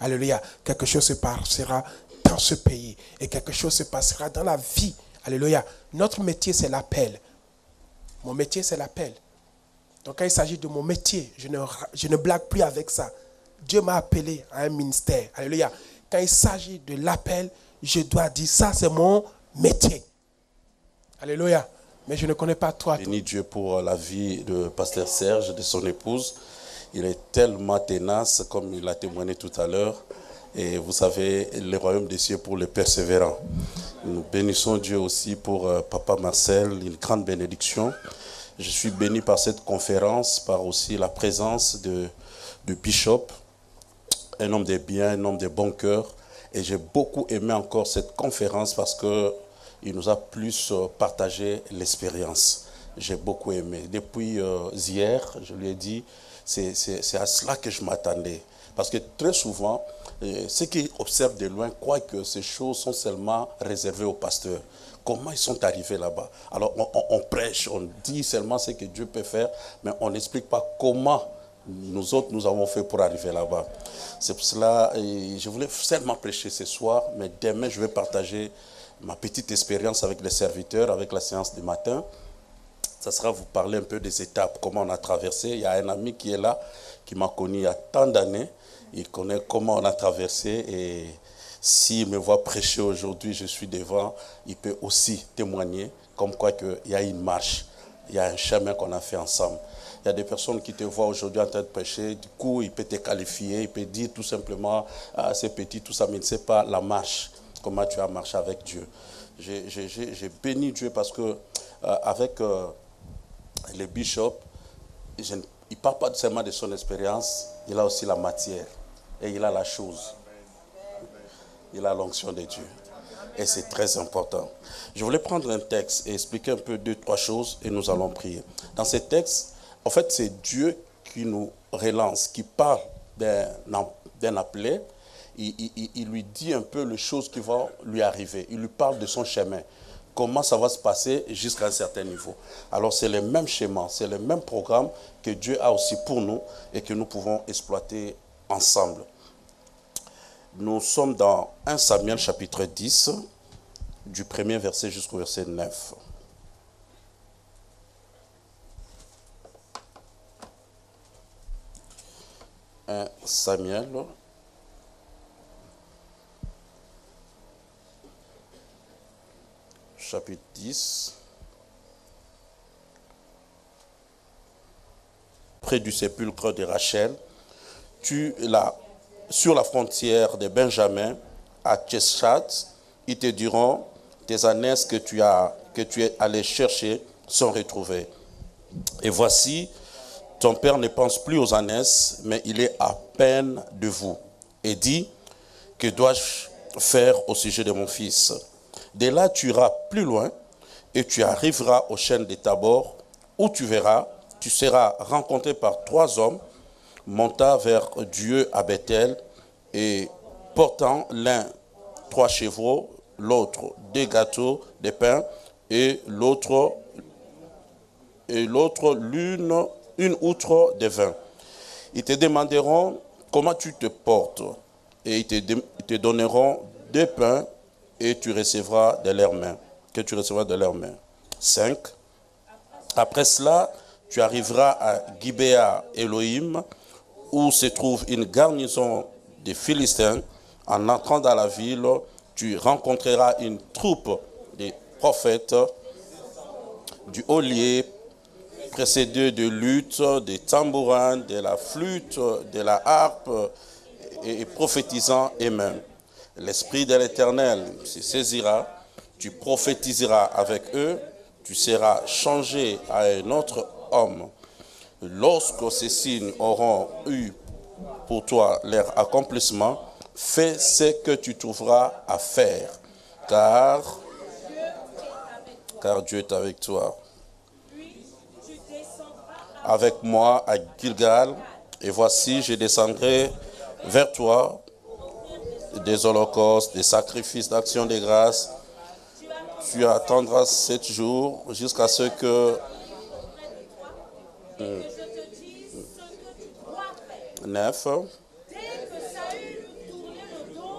Alléluia. Quelque chose se passera dans ce pays. Et quelque chose se passera dans la vie. Alléluia. Notre métier, c'est l'appel. Mon métier, c'est l'appel. Donc quand il s'agit de mon métier, je ne blague plus avec ça. Dieu m'a appelé à un ministère. Alléluia. Quand il s'agit de l'appel, je dois dire ça, c'est mon métier. Alléluia. Mais je ne connais pas toi. Bénis Dieu pour la vie de Pasteur Serge, de son épouse. Il est tellement tenace, comme il a témoigné tout à l'heure. Et vous savez, le royaume des cieux pour les persévérants. Nous bénissons Dieu aussi pour Papa Marcel, une grande bénédiction. Je suis béni par cette conférence, par aussi la présence de Bishop, un homme de bien, un homme de bon cœur. Et j'ai beaucoup aimé encore cette conférence parce qu'il nous a plus partagé l'expérience. J'ai beaucoup aimé. Depuis hier, je lui ai dit, c'est à cela que je m'attendais. Parce que très souvent, ceux qui observent de loin croient que ces choses sont seulement réservées aux pasteurs. Comment ils sont arrivés là-bas? Alors on prêche, on dit seulement ce que Dieu peut faire, mais on n'explique pas comment nous autres nous avons fait pour arriver là-bas. C'est pour cela que je voulais seulement prêcher ce soir, mais demain je vais partager ma petite expérience avec les serviteurs, avec la séance du matin. Ça sera vous parler un peu des étapes, comment on a traversé. Il y a un ami qui est là, qui m'a connu il y a tant d'années. Il connaît comment on a traversé et s'il me voit prêcher aujourd'hui, je suis devant, il peut aussi témoigner comme quoi qu'il y a une marche, il y a un chemin qu'on a fait ensemble. Il y a des personnes qui te voient aujourd'hui en train de prêcher, du coup il peut te qualifier, il peut dire tout simplement ah, c'est petit, tout ça, mais il ne sait pas la marche, comment tu as marché avec Dieu. J'ai béni Dieu parce que avec le bishop, il ne parle pas seulement de son expérience, il a aussi la matière et il a la chose. Il a l'onction de Dieu. Et c'est très important. Je voulais prendre un texte et expliquer un peu 2-3 choses et nous allons prier. Dans ce texte, en fait, c'est Dieu qui nous relance, qui parle d'un appelé. Il lui dit un peu les choses qui vont lui arriver. Il lui parle de son chemin. Comment ça va se passer jusqu'à un certain niveau. Alors c'est le même schéma, c'est le même programme que Dieu a aussi pour nous et que nous pouvons exploiter ensemble. Nous sommes dans 1 Samuel chapitre 10, du premier verset jusqu'au verset 9. « 1 Samuel, chapitre 10, près du sépulcre de Rachel, sur la frontière de Benjamin, à Tcheschat, ils te diront, tes ânesses que tu es allé chercher sont retrouvées. Et voici, ton père ne pense plus aux ânesses, mais il est à peine de vous. Et dit, que dois-je faire au sujet de mon fils? De là, tu iras plus loin et tu arriveras au chêne de Tabor, où tu seras rencontré par 3 hommes montant vers Dieu à Bethel et portant l'un 3 chevreaux, l'autre 2 gâteaux de pain et l'autre une outre de vin. Ils te demanderont comment tu te portes et ils te donneront 2 pains et tu recevras de leurs mains, que tu recevras de leurs mains. 5. Après cela, tu arriveras à Gibéa Elohim, où se trouve une garnison des Philistins. En entrant dans la ville, tu rencontreras une troupe de prophètes du Olier, précédés de luttes, des tambourins, de la flûte, de la harpe, et prophétisant eux-mêmes. L'Esprit de l'Éternel se saisira, tu prophétiseras avec eux, tu seras changé à un autre homme. Lorsque ces signes auront eu pour toi leur accomplissement, fais ce que tu trouveras à faire, car Dieu est avec toi. Avec moi à Gilgal, et voici, je descendrai vers toi des holocaustes, des sacrifices d'action de grâce. Tu attendras 7 jours jusqu'à ce que 9.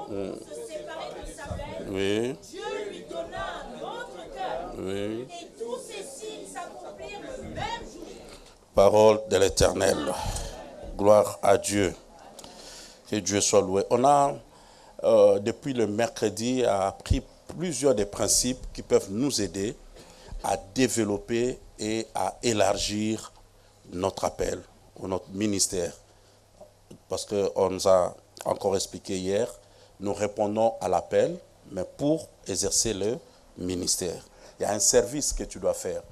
se séparer de sa belle, Oui. Dieu lui donna un autre cœur. Oui. Et tous ces signes s'accomplirent le même jour. Parole de l'Éternel. Gloire à Dieu. Que Dieu soit loué. On a, depuis le mercredi, appris plusieurs des principes qui peuvent nous aider à développer et à élargir notre appel ou notre ministère. Parce qu'on nous a encore expliqué hier, nous répondons à l'appel, mais pour exercer le ministère. Il y a un service que tu dois faire.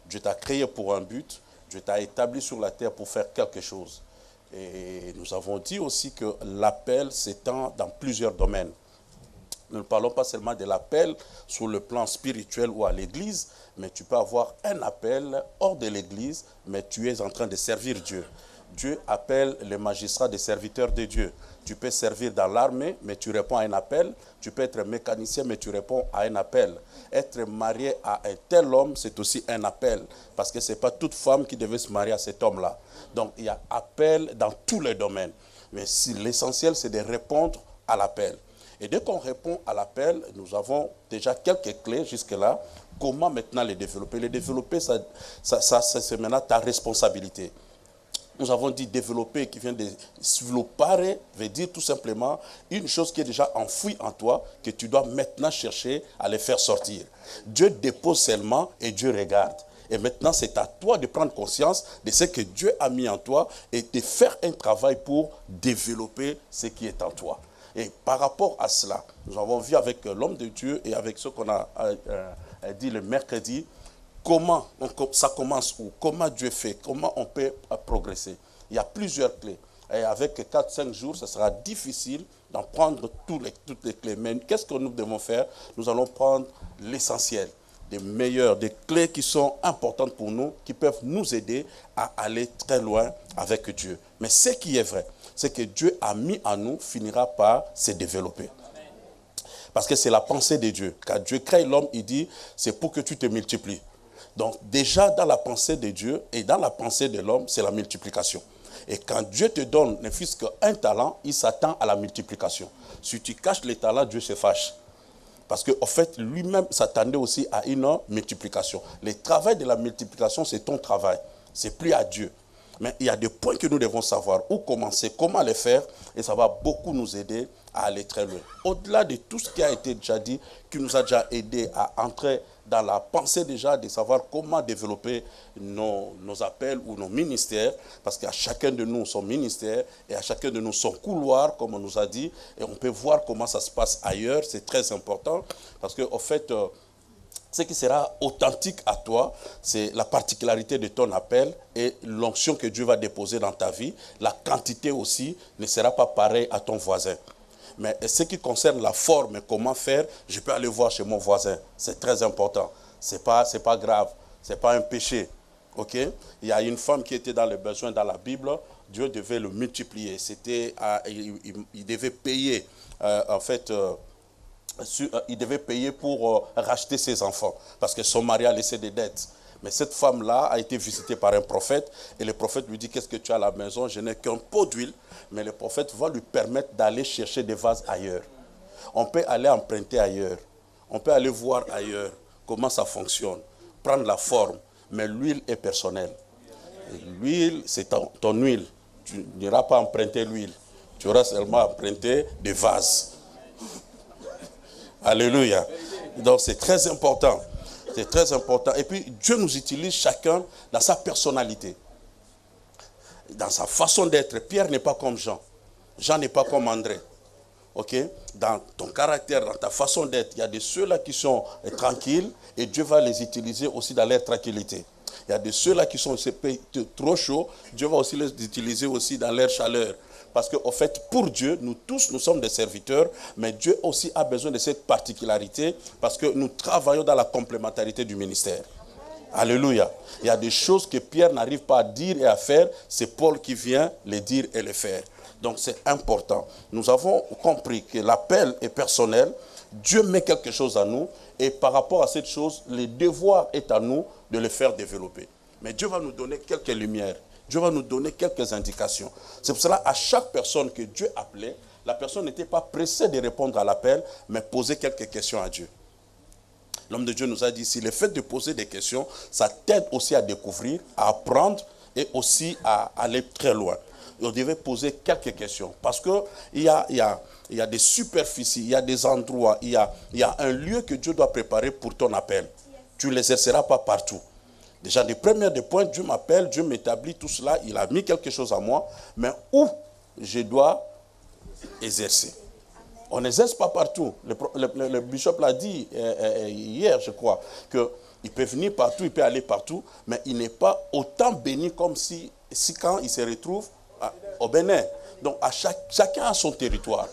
Dieu t'a créé pour un but, Dieu t'a établi sur la terre pour faire quelque chose. Et nous avons dit aussi que l'appel s'étend dans plusieurs domaines. Nous ne parlons pas seulement de l'appel sur le plan spirituel ou à l'église, mais tu peux avoir un appel hors de l'église, mais tu es en train de servir Dieu. Dieu appelle les magistrats des serviteurs de Dieu. Tu peux servir dans l'armée, mais tu réponds à un appel. Tu peux être mécanicien, mais tu réponds à un appel. Être marié à un tel homme, c'est aussi un appel. Parce que ce n'est pas toute femme qui devait se marier à cet homme-là. Donc, il y a appel dans tous les domaines. Mais si l'essentiel, c'est de répondre à l'appel. Et dès qu'on répond à l'appel, nous avons déjà quelques clés jusque-là. Comment maintenant les développer? Les développer, c'est maintenant ta responsabilité. Nous avons dit développer, qui vient de sviluppare, veut dire tout simplement une chose qui est déjà enfouie en toi, que tu dois maintenant chercher à les faire sortir. Dieu dépose seulement et Dieu regarde. Et maintenant, c'est à toi de prendre conscience de ce que Dieu a mis en toi et de faire un travail pour développer ce qui est en toi. Et par rapport à cela, nous avons vu avec l'homme de Dieu et avec ce qu'on a dit le mercredi, comment ça commence où, comment Dieu fait, comment on peut progresser. Il y a plusieurs clés. Et avec 4-5 jours, ce sera difficile d'en prendre toutes les clés. Mais qu'est-ce que nous devons faire? Nous allons prendre l'essentiel, des meilleures, des clés qui sont importantes pour nous, qui peuvent nous aider à aller très loin avec Dieu. Mais ce qui est vrai, c'est que Dieu a mis en nous finira par se développer. Parce que c'est la pensée de Dieu. Quand Dieu crée l'homme, il dit, c'est pour que tu te multiplies. Donc déjà dans la pensée de Dieu et dans la pensée de l'homme, c'est la multiplication. Et quand Dieu te donne ne fût-ce qu'un talent, il s'attend à la multiplication. Si tu caches les talents, Dieu se fâche. Parce qu'en fait, lui-même s'attendait aussi à une multiplication. Le travail de la multiplication, c'est ton travail. C'est plus à Dieu. Mais il y a des points que nous devons savoir, où commencer, comment les faire, et ça va beaucoup nous aider à aller très loin. Au-delà de tout ce qui a été déjà dit, qui nous a déjà aidé à entrer dans la pensée déjà de savoir comment développer nos appels ou nos ministères, parce qu'à chacun de nous son ministère et à chacun de nous son couloir, comme on nous a dit, et on peut voir comment ça se passe ailleurs, c'est très important, parce qu'en fait, ce qui sera authentique à toi, c'est la particularité de ton appel et l'onction que Dieu va déposer dans ta vie. La quantité aussi ne sera pas pareille à ton voisin. Mais ce qui concerne la forme et comment faire, je peux aller voir chez mon voisin. C'est très important. Ce n'est pas grave. Ce n'est pas un péché. Ok? Il y a une femme qui était dans le besoin dans la Bible. Dieu devait le multiplier. Il devait payer, il devait payer pour racheter ses enfants. Parce que son mari a laissé des dettes. Mais cette femme-là a été visitée par un prophète. Et le prophète lui dit, qu'est-ce que tu as à la maison? Je n'ai qu'un pot d'huile. Mais le prophète va lui permettre d'aller chercher des vases ailleurs. On peut aller emprunter ailleurs. On peut aller voir ailleurs comment ça fonctionne. Prendre la forme. Mais l'huile est personnelle. L'huile, c'est ton huile. Tu n'iras pas emprunter l'huile. Tu auras seulement emprunté des vases. Alléluia. Donc c'est très important. C'est très important. Et puis Dieu nous utilise chacun dans sa personnalité. Dans sa façon d'être. Pierre n'est pas comme Jean. Jean n'est pas comme André. Ok? Dans ton caractère, dans ta façon d'être, il y a de ceux-là qui sont tranquilles et Dieu va les utiliser aussi dans leur tranquillité. Il y a de ceux-là qui sont trop chauds, Dieu va aussi les utiliser aussi dans leur chaleur. Parce qu'en fait, pour Dieu, nous tous, nous sommes des serviteurs, mais Dieu aussi a besoin de cette particularité parce que nous travaillons dans la complémentarité du ministère. Alléluia. Il y a des choses que Pierre n'arrive pas à dire et à faire, c'est Paul qui vient les dire et les faire. Donc c'est important. Nous avons compris que l'appel est personnel, Dieu met quelque chose à nous et par rapport à cette chose, le devoir est à nous de le faire développer. Mais Dieu va nous donner quelques lumières. Dieu va nous donner quelques indications. C'est pour cela, à chaque personne que Dieu appelait, la personne n'était pas pressée de répondre à l'appel, mais posait quelques questions à Dieu. L'homme de Dieu nous a dit, si le fait de poser des questions, ça t'aide aussi à découvrir, à apprendre et aussi à aller très loin. On devait poser quelques questions. Parce qu'il y a des superficies, il y a des endroits, il y a un lieu que Dieu doit préparer pour ton appel. Tu ne l'exerceras pas partout. Déjà, des premiers points, Dieu m'appelle, Dieu m'établit, tout cela, il a mis quelque chose à moi, mais où je dois exercer. On n'exerce pas partout. Le bishop l'a dit hier, je crois, qu'il peut venir partout, il peut aller partout, mais il n'est pas autant béni comme si quand il se retrouve au Bénin. Donc, chacun a son territoire.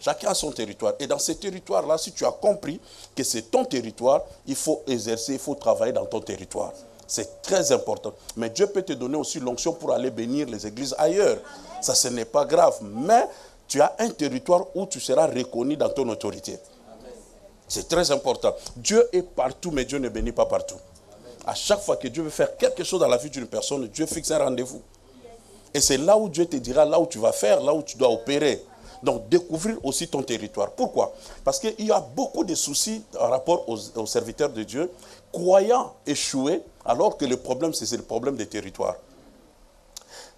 Chacun a son territoire. Et dans ce territoire-là, si tu as compris que c'est ton territoire, il faut exercer, il faut travailler dans ton territoire. C'est très important. Mais Dieu peut te donner aussi l'onction pour aller bénir les églises ailleurs. Ça, ce n'est pas grave. Mais tu as un territoire où tu seras reconnu dans ton autorité. C'est très important. Dieu est partout, mais Dieu ne bénit pas partout. À chaque fois que Dieu veut faire quelque chose dans la vie d'une personne, Dieu fixe un rendez-vous. Et c'est là où Dieu te dira, là où tu vas faire, là où tu dois opérer. Donc, découvrir aussi ton territoire. Pourquoi? Parce qu'il y a beaucoup de soucis en rapport aux serviteurs de Dieu, croyant échouer, alors que le problème, c'est le problème des territoires.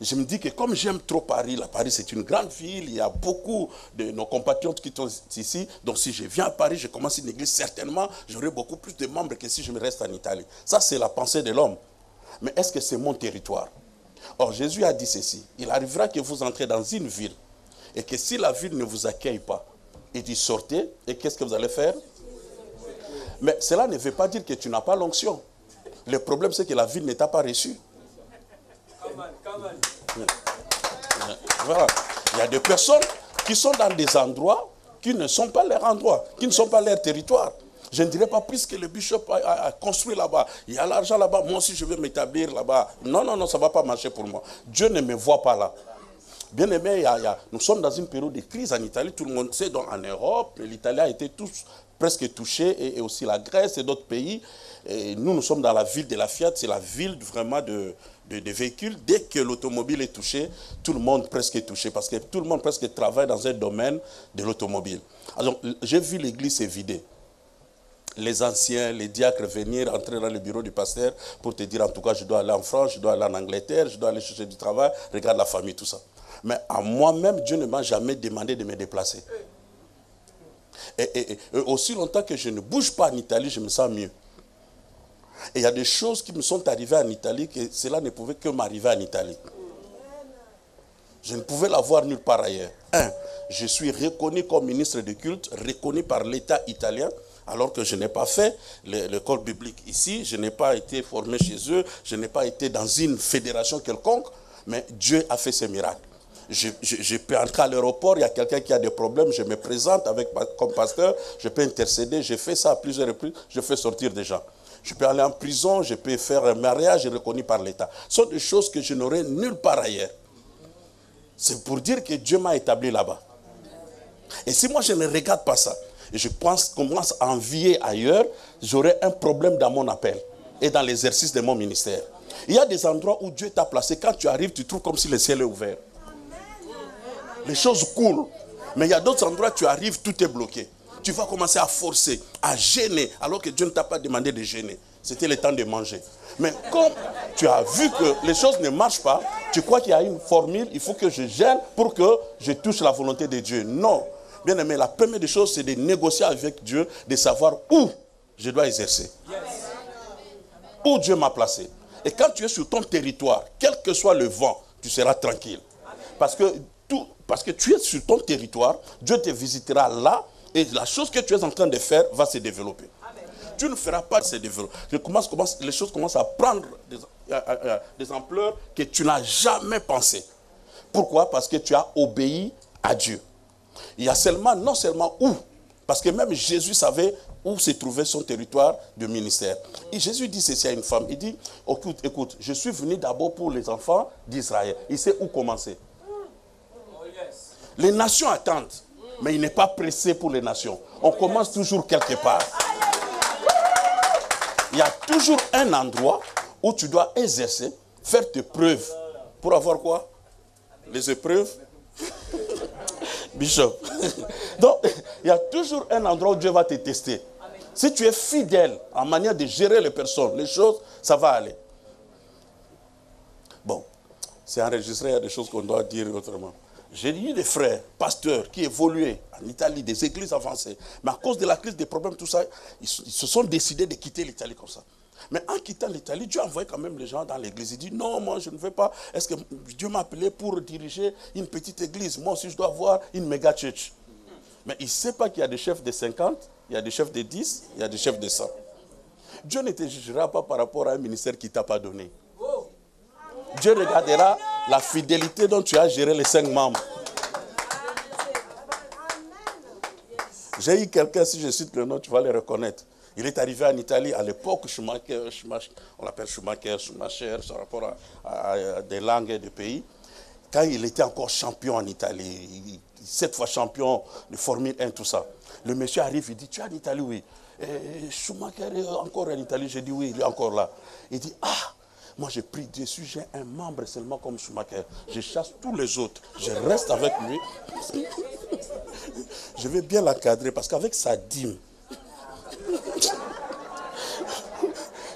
Je me dis que comme j'aime trop Paris, Paris c'est une grande ville, il y a beaucoup de nos compatriotes qui sont ici, donc si je viens à Paris, je commence une église, certainement, j'aurai beaucoup plus de membres que si je me reste en Italie. Ça, c'est la pensée de l'homme. Mais est-ce que c'est mon territoire? Or, Jésus a dit ceci, il arrivera que vous entrez dans une ville, et que si la ville ne vous accueille pas, il dit sortez, et qu'est-ce que vous allez faire? Mais cela ne veut pas dire que tu n'as pas l'onction. Le problème, c'est que la ville ne t'a pas reçu. Voilà. Il y a des personnes qui sont dans des endroits qui ne sont pas leurs endroits, qui ne sont pas leur territoire. Je ne dirais pas plus que le bishop a construit là-bas. Il y a l'argent là-bas, moi aussi je veux m'établir là-bas. Non, non, non, ça ne va pas marcher pour moi. Dieu ne me voit pas là. Bien aimé, nous sommes dans une période de crise en Italie, tout le monde sait, donc en Europe, l'Italie a été presque touchée, et aussi la Grèce et d'autres pays. Et nous sommes dans la ville de la Fiat, c'est la ville vraiment de véhicules. Dès que l'automobile est touchée, tout le monde presque est touché, parce que tout le monde presque travaille dans un domaine de l'automobile. Alors, j'ai vu l'église se vider. Les anciens, les diacres venir, entrer dans le bureau du pasteur pour te dire, en tout cas, je dois aller en France, je dois aller en Angleterre, je dois aller chercher du travail, regarde la famille, tout ça. Mais à moi-même, Dieu ne m'a jamais demandé de me déplacer. Et aussi longtemps que je ne bouge pas en Italie, je me sens mieux. Et il y a des choses qui me sont arrivées en Italie, que cela ne pouvait que m'arriver en Italie. Je ne pouvais l'avoir nulle part ailleurs. Je suis reconnu comme ministre de culte, reconnu par l'État italien, alors que je n'ai pas fait l'école biblique ici, je n'ai pas été formé chez eux, je n'ai pas été dans une fédération quelconque, mais Dieu a fait ce miracle. Je peux entrer à l'aéroport, il y a quelqu'un qui a des problèmes, je me présente comme pasteur, je peux intercéder, je fais ça à plusieurs reprises, je fais sortir des gens. Je peux aller en prison, je peux faire un mariage reconnu par l'État. Ce sont des choses que je n'aurais nulle part ailleurs. C'est pour dire que Dieu m'a établi là-bas. Et si moi je ne regarde pas ça, et je commence à envier ailleurs, j'aurai un problème dans mon appel et dans l'exercice de mon ministère. Il y a des endroits où Dieu t'a placé, quand tu arrives, tu trouves comme si le ciel est ouvert. Les choses coulent. Mais il y a d'autres endroits où tu arrives, tout est bloqué. Tu vas commencer à forcer, à gêner, alors que Dieu ne t'a pas demandé de gêner. C'était le temps de manger. Mais comme tu as vu que les choses ne marchent pas, tu crois qu'il y a une formule, il faut que je gêne pour que je touche la volonté de Dieu. Non. Bien aimé, la première des choses, c'est de négocier avec Dieu, de savoir où je dois exercer. Où Dieu m'a placé. Et quand tu es sur ton territoire, quel que soit le vent, tu seras tranquille. Parce que tu es sur ton territoire, Dieu te visitera là, et la chose que tu es en train de faire va se développer. Amen. Tu ne feras pas se développer. Les choses commencent à prendre des ampleurs que tu n'as jamais pensé. Pourquoi? Parce que tu as obéi à Dieu. Il y a non seulement où, parce que même Jésus savait où se trouvait son territoire de ministère. Et Jésus dit ceci à une femme, il dit, écoute, je suis venu d'abord pour les enfants d'Israël. Il sait où commencer. Les nations attendent. Mais il n'est pas pressé pour les nations. On commence toujours quelque part. Il y a toujours un endroit où tu dois exercer, faire tes preuves. Pour avoir quoi? Les épreuves? Bishop. Donc, il y a toujours un endroit où Dieu va te tester. Si tu es fidèle en manière de gérer les personnes, les choses, ça va aller. Bon, c'est enregistré, il y a des choses qu'on doit dire autrement. J'ai eu des frères, pasteurs, qui évoluaient en Italie, des églises avancées. Mais à cause de la crise, des problèmes, tout ça, ils se sont décidés de quitter l'Italie comme ça. Mais en quittant l'Italie, Dieu a envoyé quand même les gens dans l'église. Il dit, non, moi je ne veux pas. Est-ce que Dieu m'a appelé pour diriger une petite église? Moi aussi je dois avoir une méga church. Mais il ne sait pas qu'il y a des chefs de 50, il y a des chefs de 10, il y a des chefs de 100. Dieu ne te jugera pas par rapport à un ministère qu'il ne t'a pas donné. Dieu regardera la fidélité dont tu as géré les 5 membres. J'ai eu quelqu'un, si je cite le nom, tu vas le reconnaître. Il est arrivé en Italie à l'époque, Schumacher, on l'appelle Schumacher, par rapport à des langues et des pays. Quand il était encore champion en Italie, 7 fois champion de Formule 1, tout ça. Le monsieur arrive, il dit, tu es en Italie, oui. Et Schumacher est encore en Italie, j'ai dit, oui, il est encore là. Il dit, ah, moi j'ai pris dessus, j'ai un membre seulement comme Schumacher. Je chasse tous les autres, je reste avec lui. Je vais bien l'encadrer parce qu'avec sa dîme,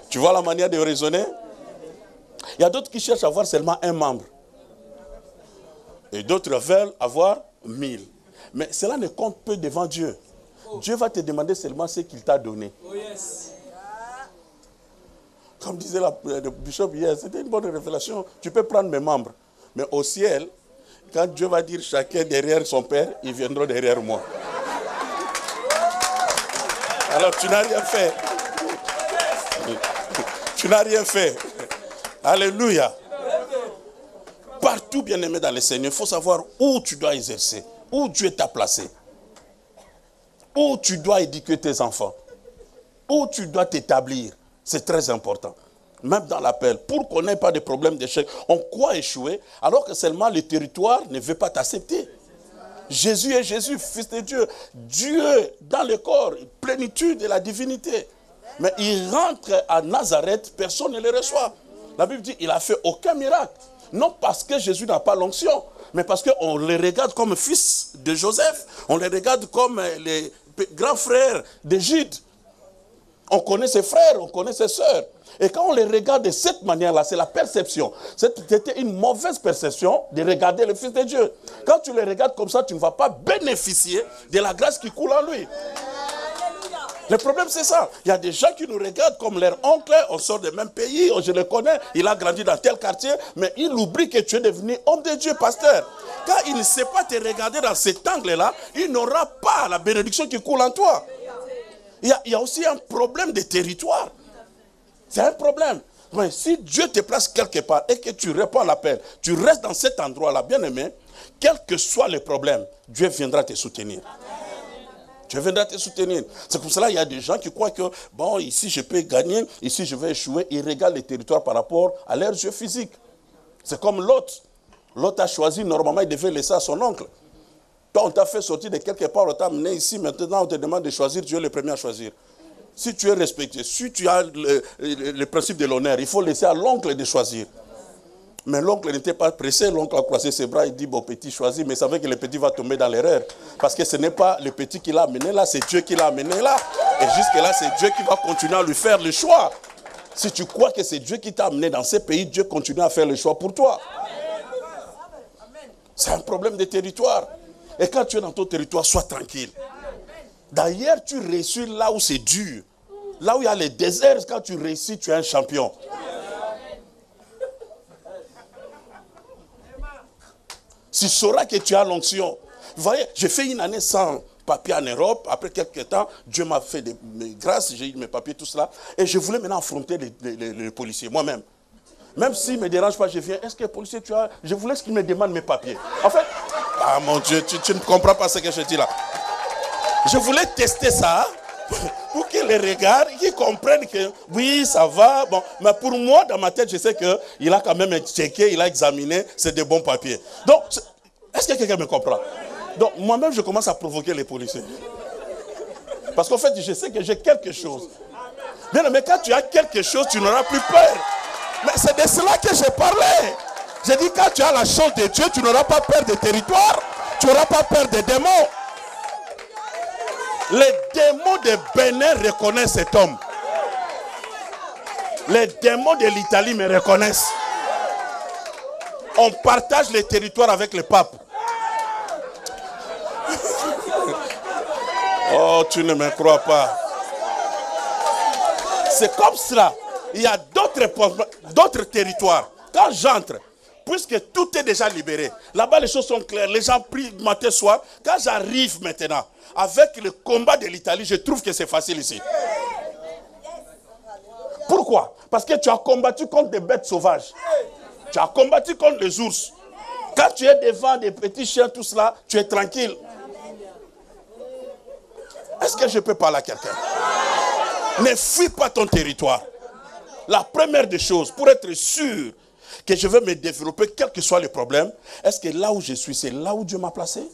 tu vois la manière de raisonner? Il y a d'autres qui cherchent à avoir seulement un membre. Et d'autres veulent avoir 1000. Mais cela ne compte peu devant Dieu. Dieu va te demander seulement ce qu'il t'a donné. Comme disait le bishop hier, c'était une bonne révélation. Tu peux prendre mes membres. Mais au ciel, quand Dieu va dire chacun derrière son père, ils viendront derrière moi. Alors tu n'as rien fait. Tu n'as rien fait. Alléluia. Partout, bien aimé dans le Seigneur, il faut savoir où tu dois exercer, où Dieu t'a placé, où tu dois éduquer tes enfants, où tu dois t'établir. C'est très important. Même dans l'appel, pour qu'on n'ait pas de problème d'échec, on croit échouer, alors que seulement le territoire ne veut pas t'accepter. Jésus est Jésus, Fils de Dieu. Dieu dans le corps, plénitude de la divinité. Mais il rentre à Nazareth, personne ne le reçoit. La Bible dit, il n'a fait aucun miracle. Non parce que Jésus n'a pas l'onction, mais parce qu'on le regarde comme fils de Joseph. On le regarde comme les grands frères de Jude. On connaît ses frères, on connaît ses sœurs. Et quand on les regarde de cette manière-là, c'est la perception. C'était une mauvaise perception de regarder le Fils de Dieu. Quand tu les regardes comme ça, tu ne vas pas bénéficier de la grâce qui coule en lui. Le problème, c'est ça. Il y a des gens qui nous regardent comme leur oncle, on sort du même pays, je le connais, il a grandi dans tel quartier, mais il oublie que tu es devenu homme de Dieu, pasteur. Quand il ne sait pas te regarder dans cet angle-là, il n'aura pas la bénédiction qui coule en toi. Il y a aussi un problème de territoire. C'est un problème. Mais si Dieu te place quelque part et que tu réponds à l'appel, tu restes dans cet endroit-là, bien aimé, quel que soit le problème, Dieu viendra te soutenir. Dieu viendra te soutenir. C'est pour cela qu'il y a des gens qui croient que, bon, ici je peux gagner, ici je vais échouer. Ils regardent les territoires par rapport à leurs yeux physiques. C'est comme Lot. Lot a choisi, normalement il devait laisser à son oncle. Toi on t'a fait sortir de quelque part, on t'a amené ici, maintenant on te demande de choisir, tu es le premier à choisir. Si tu es respecté, si tu as le principe de l'honneur, il faut laisser à l'oncle de choisir. Mais l'oncle n'était pas pressé, l'oncle a croisé ses bras, il dit, bon petit choisis, mais il savait que le petit va tomber dans l'erreur. Parce que ce n'est pas le petit qui l'a amené là, c'est Dieu qui l'a amené là. Et jusque là, c'est Dieu qui va continuer à lui faire le choix. Si tu crois que c'est Dieu qui t'a amené dans ces pays, Dieu continue à faire le choix pour toi. C'est un problème de territoire. Et quand tu es dans ton territoire, sois tranquille. D'ailleurs, tu réussis là où c'est dur. Là où il y a les déserts, quand tu réussis, tu es un champion. Tu sauras que tu as l'onction. Vous voyez, j'ai fait une année sans papier en Europe. Après quelques temps, Dieu m'a fait des grâces, j'ai eu mes papiers, tout cela. Et je voulais maintenant affronter les policiers, moi-même. Même s'ils ne me dérangent pas, je viens. Est-ce que les policiers, tu as... Je voulais qu'ils me demandent mes papiers. En fait, ah mon Dieu, tu ne comprends pas ce que je dis là. Je voulais tester ça pour qu'ils les regardent, qu'ils comprennent que oui, ça va. Bon, mais pour moi, dans ma tête, je sais qu'il a quand même checké, il a examiné, c'est des bons papiers. Donc, est-ce que quelqu'un me comprend? Donc, moi-même, je commence à provoquer les policiers. Parce qu'en fait, je sais que j'ai quelque chose. Bien, mais quand tu as quelque chose, tu n'auras plus peur. Mais c'est de cela que je parlais. J'ai dit, quand tu as la chance de Dieu, tu n'auras pas peur des territoires. Tu n'auras pas peur des démons. Les démons de Bénin reconnaissent cet homme. Les démons de l'Italie me reconnaissent. On partage les territoires avec le pape. Oh, tu ne me crois pas. C'est comme cela. Il y a d'autres territoires. Quand j'entre, puisque tout est déjà libéré, là-bas les choses sont claires. Les gens prient matin, soir. Quand j'arrive maintenant, avec le combat de l'Italie, je trouve que c'est facile ici. Pourquoi? Parce que tu as combattu contre des bêtes sauvages. Tu as combattu contre les ours. Quand tu es devant des petits chiens, tout cela, tu es tranquille. Est-ce que je peux parler à quelqu'un? Ne fuis pas ton territoire. La première des choses, pour être sûr que je vais me développer, quel que soit le problème, est-ce que là où je suis, c'est là où Dieu m'a placé?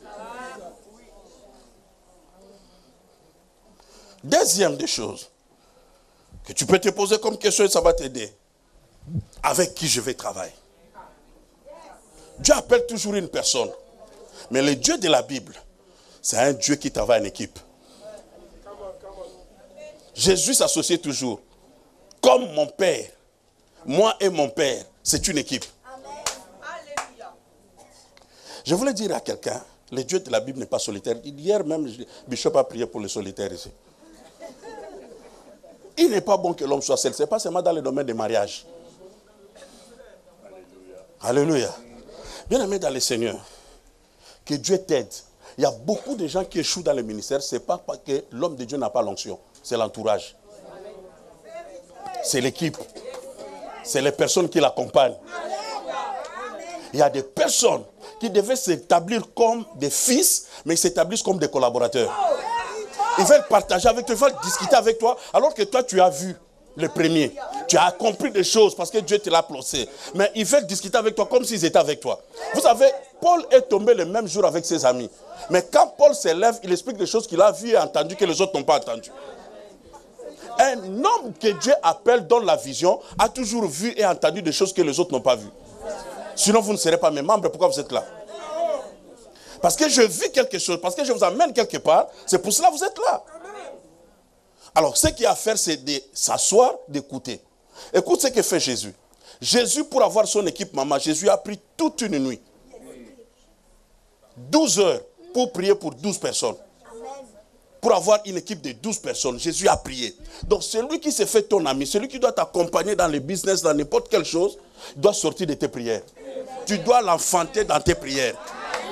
Deuxième des choses que tu peux te poser comme question et ça va t'aider. Avec qui je vais travailler? Dieu appelle toujours une personne. Mais le Dieu de la Bible, c'est un Dieu qui travaille en équipe. Jésus s'associe toujours. Comme mon Père, moi et mon Père, c'est une équipe. Je voulais dire à quelqu'un, le Dieu de la Bible n'est pas solitaire. Hier même, Bishop a prié pour les solitaires ici. Il n'est pas bon que l'homme soit seul. Ce n'est pas seulement dans le domaine des mariages. Alléluia. Bien-aimé dans le Seigneur, que Dieu t'aide. Il y a beaucoup de gens qui échouent dans le ministère. Ce n'est pas parce que l'homme de Dieu n'a pas l'onction. C'est l'entourage. C'est l'équipe. C'est les personnes qui l'accompagnent. Il y a des personnes qui devaient s'établir comme des fils, mais ils s'établissent comme des collaborateurs. Ils veulent partager avec toi, ils veulent discuter avec toi, alors que toi tu as vu le premier. Tu as compris des choses parce que Dieu te l'a placé. Mais ils veulent discuter avec toi comme s'ils étaient avec toi. Vous savez, Paul est tombé le même jour avec ses amis. Mais quand Paul s'élève, il explique des choses qu'il a vues et entendues que les autres n'ont pas entendues. Un homme que Dieu appelle dans la vision a toujours vu et entendu des choses que les autres n'ont pas vues. Sinon, vous ne serez pas mes membres. Pourquoi vous êtes là? Parce que je vis quelque chose, parce que je vous amène quelque part. C'est pour cela que vous êtes là. Alors, ce qu'il y a à faire, c'est de s'asseoir, d'écouter. Écoute ce que fait Jésus. Jésus, pour avoir son équipe maman, Jésus a pris toute une nuit. 12 heures pour prier pour 12 personnes. Pour avoir une équipe de 12 personnes, Jésus a prié. Donc, celui qui s'est fait ton ami, celui qui doit t'accompagner dans le business, dans n'importe quelle chose, doit sortir de tes prières. Tu dois l'enfanter dans tes prières.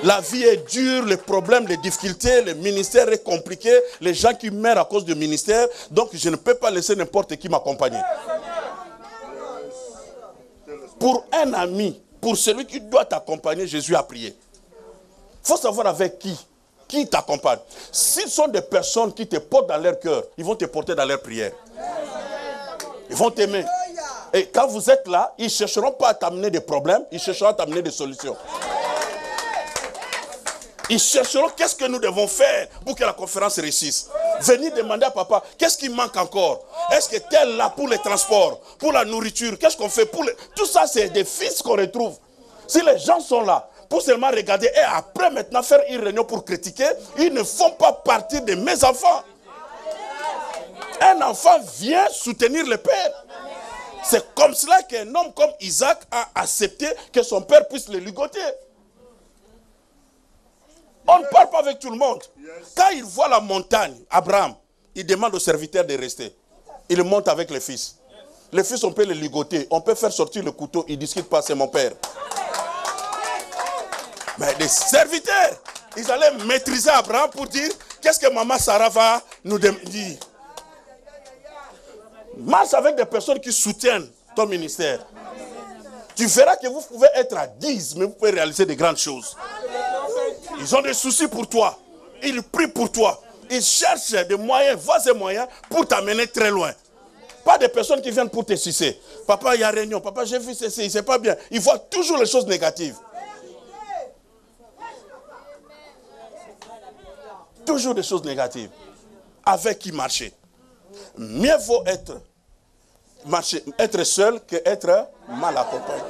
La vie est dure, les problèmes, les difficultés, le ministère est compliqué, les gens qui meurent à cause du ministère. Donc, je ne peux pas laisser n'importe qui m'accompagner. Pour un ami, pour celui qui doit t'accompagner, Jésus a prié. Il faut savoir avec qui t'accompagne. S'ils sont des personnes qui te portent dans leur cœur, ils vont te porter dans leur prière. Ils vont t'aimer. Et quand vous êtes là, ils ne chercheront pas à t'amener des problèmes, ils chercheront à t'amener des solutions. Ils chercheront qu'est-ce que nous devons faire pour que la conférence réussisse. Venez demander à papa, qu'est-ce qui manque encore? Est-ce que tel là pour les transports, pour la nourriture, qu'est-ce qu'on fait pour les... Tout ça, c'est des fils qu'on retrouve. Si les gens sont là, pour seulement regarder et après maintenant faire une réunion pour critiquer, ils ne font pas partie de mes enfants. Un enfant vient soutenir le père. C'est comme cela qu'un homme comme Isaac a accepté que son père puisse le ligoter. On ne parle pas avec tout le monde. Quand il voit la montagne, Abraham, il demande au serviteur de rester. Il monte avec les fils. Les fils, on peut les ligoter. On peut faire sortir le couteau. Ils ne discutent pas, c'est mon père. Mais les serviteurs, ils allaient maîtriser Abraham pour dire, qu'est-ce que maman Sarah va nous dire? Marche avec des personnes qui soutiennent ton ministère. Tu verras que vous pouvez être à 10, mais vous pouvez réaliser de grandes choses. Ils ont des soucis pour toi. Ils prient pour toi. Ils cherchent des moyens, voies et moyens pour t'amener très loin. Pas des personnes qui viennent pour te sucer. Papa, il y a réunion. Papa, j'ai vu ceci, c'est pas bien. Ils voient toujours les choses négatives. Toujours des choses négatives. Avec qui marcher? Mieux vaut être seul qu'être mal accompagné.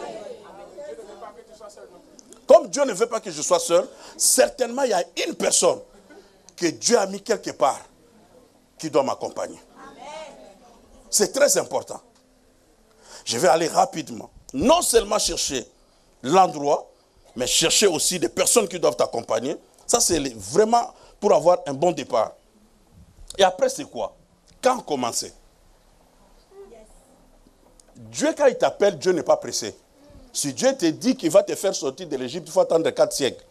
Comme comme Dieu ne veut pas que je sois seul, certainement il y a une personne que Dieu a mis quelque part qui doit m'accompagner. C'est très important. Je vais aller rapidement. Non seulement chercher l'endroit, mais chercher aussi des personnes qui doivent t'accompagner. Ça, c'est vraiment pour avoir un bon départ. Et après, c'est quoi? Quand commencer? Dieu, quand il t'appelle, Dieu n'est pas pressé. Si Dieu te dit qu'il va te faire sortir de l'Égypte, il faut attendre 4 siècles.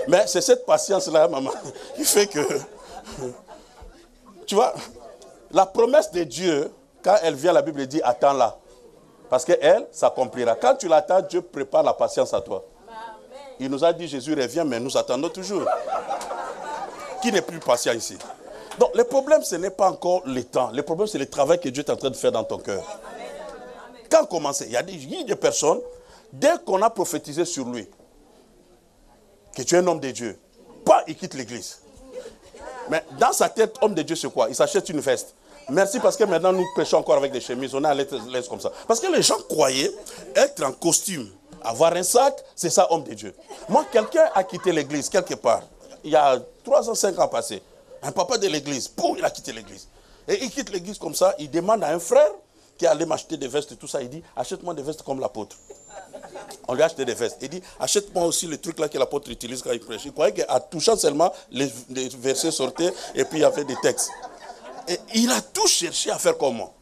Mais c'est cette patience-là, maman, qui fait que... Tu vois, la promesse de Dieu, quand elle vient, la Bible dit, attends-la. Parce qu'elle s'accomplira. Quand tu l'attends, Dieu prépare la patience à toi. Il nous a dit, Jésus revient, mais nous attendons toujours. Qui n'est plus patient ici? Donc, le problème, ce n'est pas encore le temps. Le problème, c'est le travail que Dieu est en train de faire dans ton cœur. Quand commencer? Il y a des personnes, dès qu'on a prophétisé sur lui, que tu es un homme de Dieu, pas il quitte l'église. Mais dans sa tête, homme de Dieu, c'est quoi? Il s'achète une veste. Merci parce que maintenant nous prêchons encore avec des chemises. On est à l'aise comme ça. Parce que les gens croyaient être en costume, avoir un sac, c'est ça homme de Dieu. Moi, quelqu'un a quitté l'église quelque part. Il y a 3 ans, 5 ans passés. Un papa de l'église, il a quitté l'église. Et il quitte l'église comme ça. Il demande à un frère qui allait m'acheter des vestes et tout ça. Il dit, achète-moi des vestes comme l'apôtre. On lui a acheté des vestes. Il dit, achète-moi aussi le truc là que l'apôtre utilise quand il prêche. Il croyait qu'en touchant seulement, les versets sortaient et puis il y avait des textes. Et il a tout cherché à faire comment?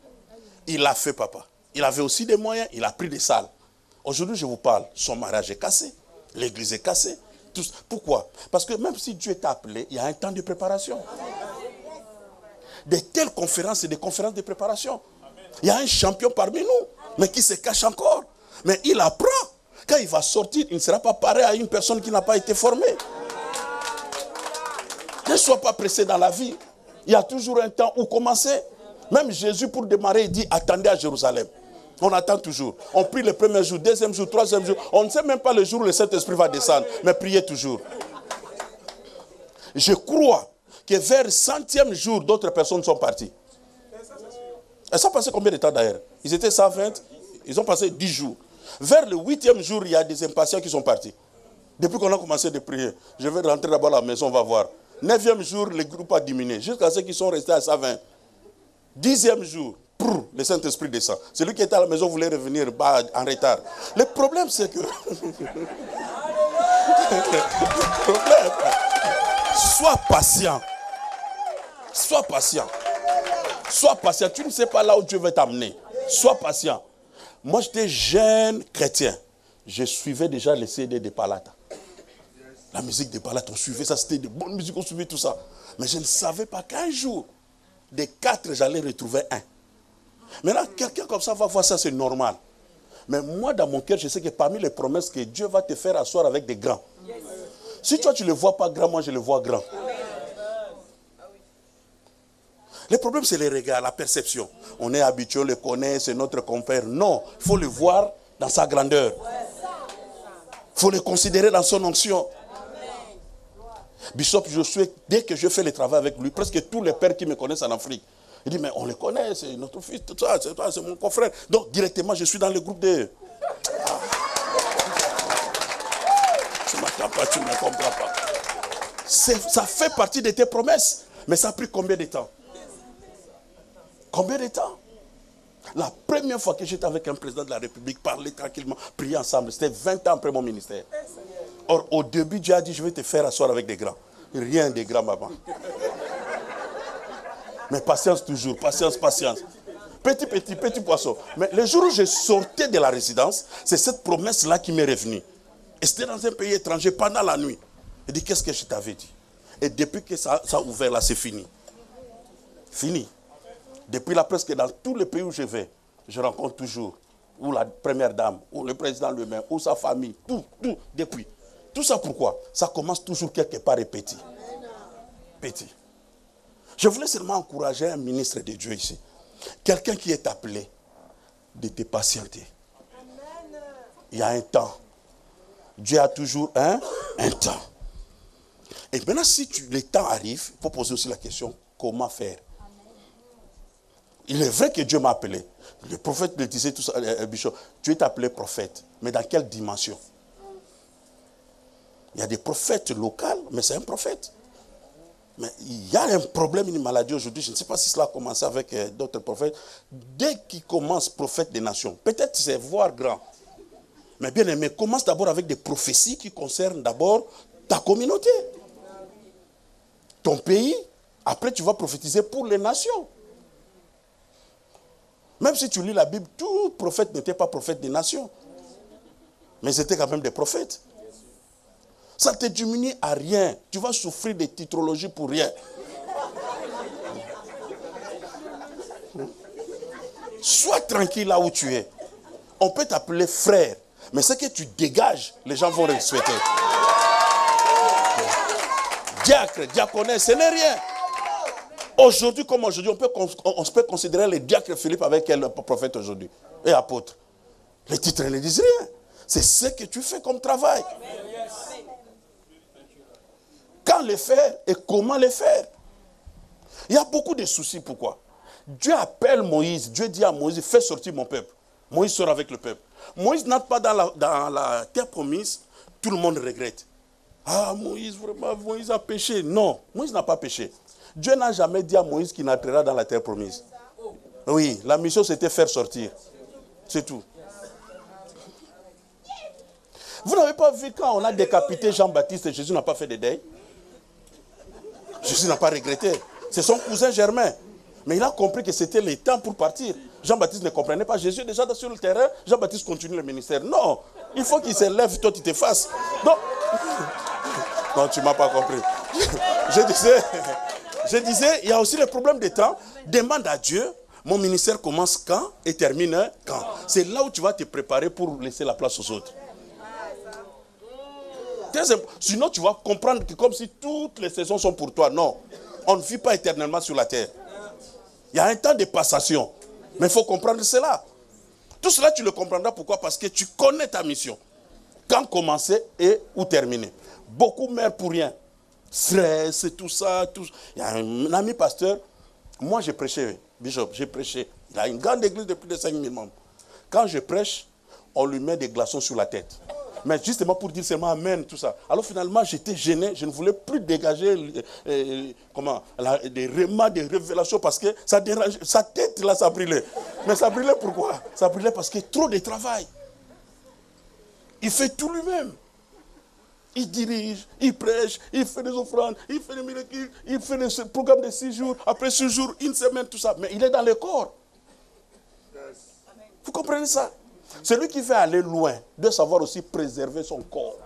Il l'a fait, papa. Il avait aussi des moyens, il a pris des salles. Aujourd'hui, je vous parle, son mariage est cassé, l'église est cassée. Pourquoi? Parce que même si Dieu t'a appelé, il y a un temps de préparation. De telles conférences, c'est des conférences de préparation. Il y a un champion parmi nous, mais qui se cache encore. Mais il apprend. Quand il va sortir, il ne sera pas pareil à une personne qui n'a pas été formée. Ne sois pas pressé dans la vie. Il y a toujours un temps où commencer. Même Jésus, pour démarrer, il dit, attendez à Jérusalem. On attend toujours. On prie le premier jour, deuxième jour, troisième jour. On ne sait même pas le jour où le Saint-Esprit va descendre. Mais priez toujours. Je crois que vers le 100e jour, d'autres personnes sont parties. Elles ont passé combien de temps d'ailleurs? Ils étaient 120, ils ont passé 10 jours. Vers le 8e jour, il y a des impatients qui sont partis. Depuis qu'on a commencé de prier, je vais rentrer d'abord à la maison, on va voir. 9e jour, le groupe a diminué, jusqu'à ceux qui sont restés à 120. 10e jour, le Saint-Esprit descend. Celui qui était à la maison voulait revenir en retard. Le problème, c'est que... Le problème, sois patient. Sois patient. Sois patient. Tu ne sais pas là où Dieu veut t'amener. Sois patient. Moi, j'étais jeune chrétien. Je suivais déjà les CD de Palata. La musique de Palata, on suivait ça. C'était de bonnes musiques, on suivait tout ça. Mais je ne savais pas qu'un jour, des 4, j'allais retrouver un. Maintenant, quelqu'un comme ça va voir ça, c'est normal. Mais moi, dans mon cœur, je sais que parmi les promesses que Dieu va te faire asseoir avec des grands. Si toi, tu ne le vois pas grand, moi, je le vois grand. Le problème, c'est les regards, la perception. On est habitué, on le connaît, c'est notre compère. Non, il faut le voir dans sa grandeur. Il faut le considérer dans son onction. Bishop Josué, dès que je fais le travail avec lui, presque tous les pères qui me connaissent en Afrique, il dit, mais on le connaît, c'est notre fils, tout ça, c'est mon confrère. Donc, directement, je suis dans le groupe de... Tu ne m'attends pas, tu ne me comprends pas. Ça fait partie de tes promesses. Mais ça a pris combien de temps? Combien de temps? La première fois que j'étais avec un président de la République, parler tranquillement, prier ensemble, c'était 20 ans après mon ministère. Or, au début, Dieu a dit, je vais te faire asseoir avec des grands. Rien de grands, maman. Mais patience toujours, patience, patience. Petit poisson. Mais le jour où je sortais de la résidence, c'est cette promesse-là qui m'est revenue. Et c'était dans un pays étranger pendant la nuit. Il dit, qu'est-ce que je t'avais dit? Et depuis que ça a ouvert là, c'est fini. Fini. Depuis là, presque dans tous les pays où je vais, je rencontre toujours ou la première dame, ou le président lui-même, ou sa famille, tout, depuis. Tout ça pourquoi? Ça commence toujours quelque part et petit. Petit. Je voulais seulement encourager un ministre de Dieu ici. Quelqu'un qui est appelé de te patienter. Il y a un temps. Dieu a toujours un temps. Et maintenant, si le temps arrive, il faut poser aussi la question, comment faire? Il est vrai que Dieu m'a appelé. Le prophète le disait tout ça, Bishop, Dieu t'a appelé prophète. Mais dans quelle dimension? Il y a des prophètes locaux, mais c'est un prophète. Mais il y a un problème, une maladie aujourd'hui. Je ne sais pas si cela a commencé avec d'autres prophètes. Dès qu'ils commencent prophètes des nations, peut-être c'est voir grand. Mais bien aimé, commence d'abord avec des prophéties qui concernent d'abord ta communauté. Ton pays, après tu vas prophétiser pour les nations. Même si tu lis la Bible, tout prophète n'était pas prophète des nations. Mais c'était quand même des prophètes. Ça ne te diminue à rien. Tu vas souffrir de titrologie pour rien. Sois tranquille là où tu es. On peut t'appeler frère. Mais ce que tu dégages, les gens vont respecter. Diacre, diaconesse, ce n'est rien. Aujourd'hui comme aujourd'hui, on peut considérer les diacres Philippe avec le prophète aujourd'hui. Et apôtre. Les titres ne disent rien. C'est ce que tu fais comme travail. Quand les faire et comment les faire. Il y a beaucoup de soucis. Pourquoi? Dieu appelle Moïse. Dieu dit à Moïse, fais sortir mon peuple. Moïse sort avec le peuple. Moïse n'entre pas dans la terre promise. Tout le monde regrette. Ah, Moïse, vraiment, Moïse a péché. Non, Moïse n'a pas péché. Dieu n'a jamais dit à Moïse qu'il n'entrera dans la terre promise. Oui, la mission c'était faire sortir. C'est tout. Vous n'avez pas vu quand on a décapité Jean-Baptiste et Jésus n'a pas fait de deuil? Jésus n'a pas regretté. C'est son cousin Germain. Mais il a compris que c'était le temps pour partir. Jean-Baptiste ne comprenait pas. Jésus est déjà sur le terrain. Jean-Baptiste continue le ministère. Non, il faut qu'il se lève, toi tu t'effaces. Non, tu ne m'as pas compris. Je disais, il y a aussi le problème des temps. Demande à Dieu, mon ministère commence quand et termine quand. C'est là où tu vas te préparer pour laisser la place aux autres. Sinon, tu vas comprendre que comme si toutes les saisons sont pour toi. Non, on ne vit pas éternellement sur la terre. Il y a un temps de passation. Mais il faut comprendre cela. Tout cela, tu le comprendras. Pourquoi? Parce que tu connais ta mission. Quand commencer et où terminer. Beaucoup meurent pour rien. Stress, tout ça. Il y a un ami pasteur. Moi, j'ai prêché, Bishop, j'ai prêché. Il a une grande église de plus de 5000 membres. Quand je prêche, on lui met des glaçons sur la tête. Mais justement pour dire seulement Amen, tout ça. Alors finalement, j'étais gêné. Je ne voulais plus dégager des remats, des révélations parce que ça dérangeait. Sa tête, là, ça brûlait. Mais ça brûlait pourquoi? Ça brûlait parce qu'il y a trop de travail. Il fait tout lui-même. Il dirige, il prêche, il fait des offrandes, il fait des miracles, il fait des programmes de 6 jours, après 6 jours, une semaine, tout ça. Mais il est dans le corps. Vous comprenez ça? Celui qui veut aller loin doit savoir aussi préserver son corps.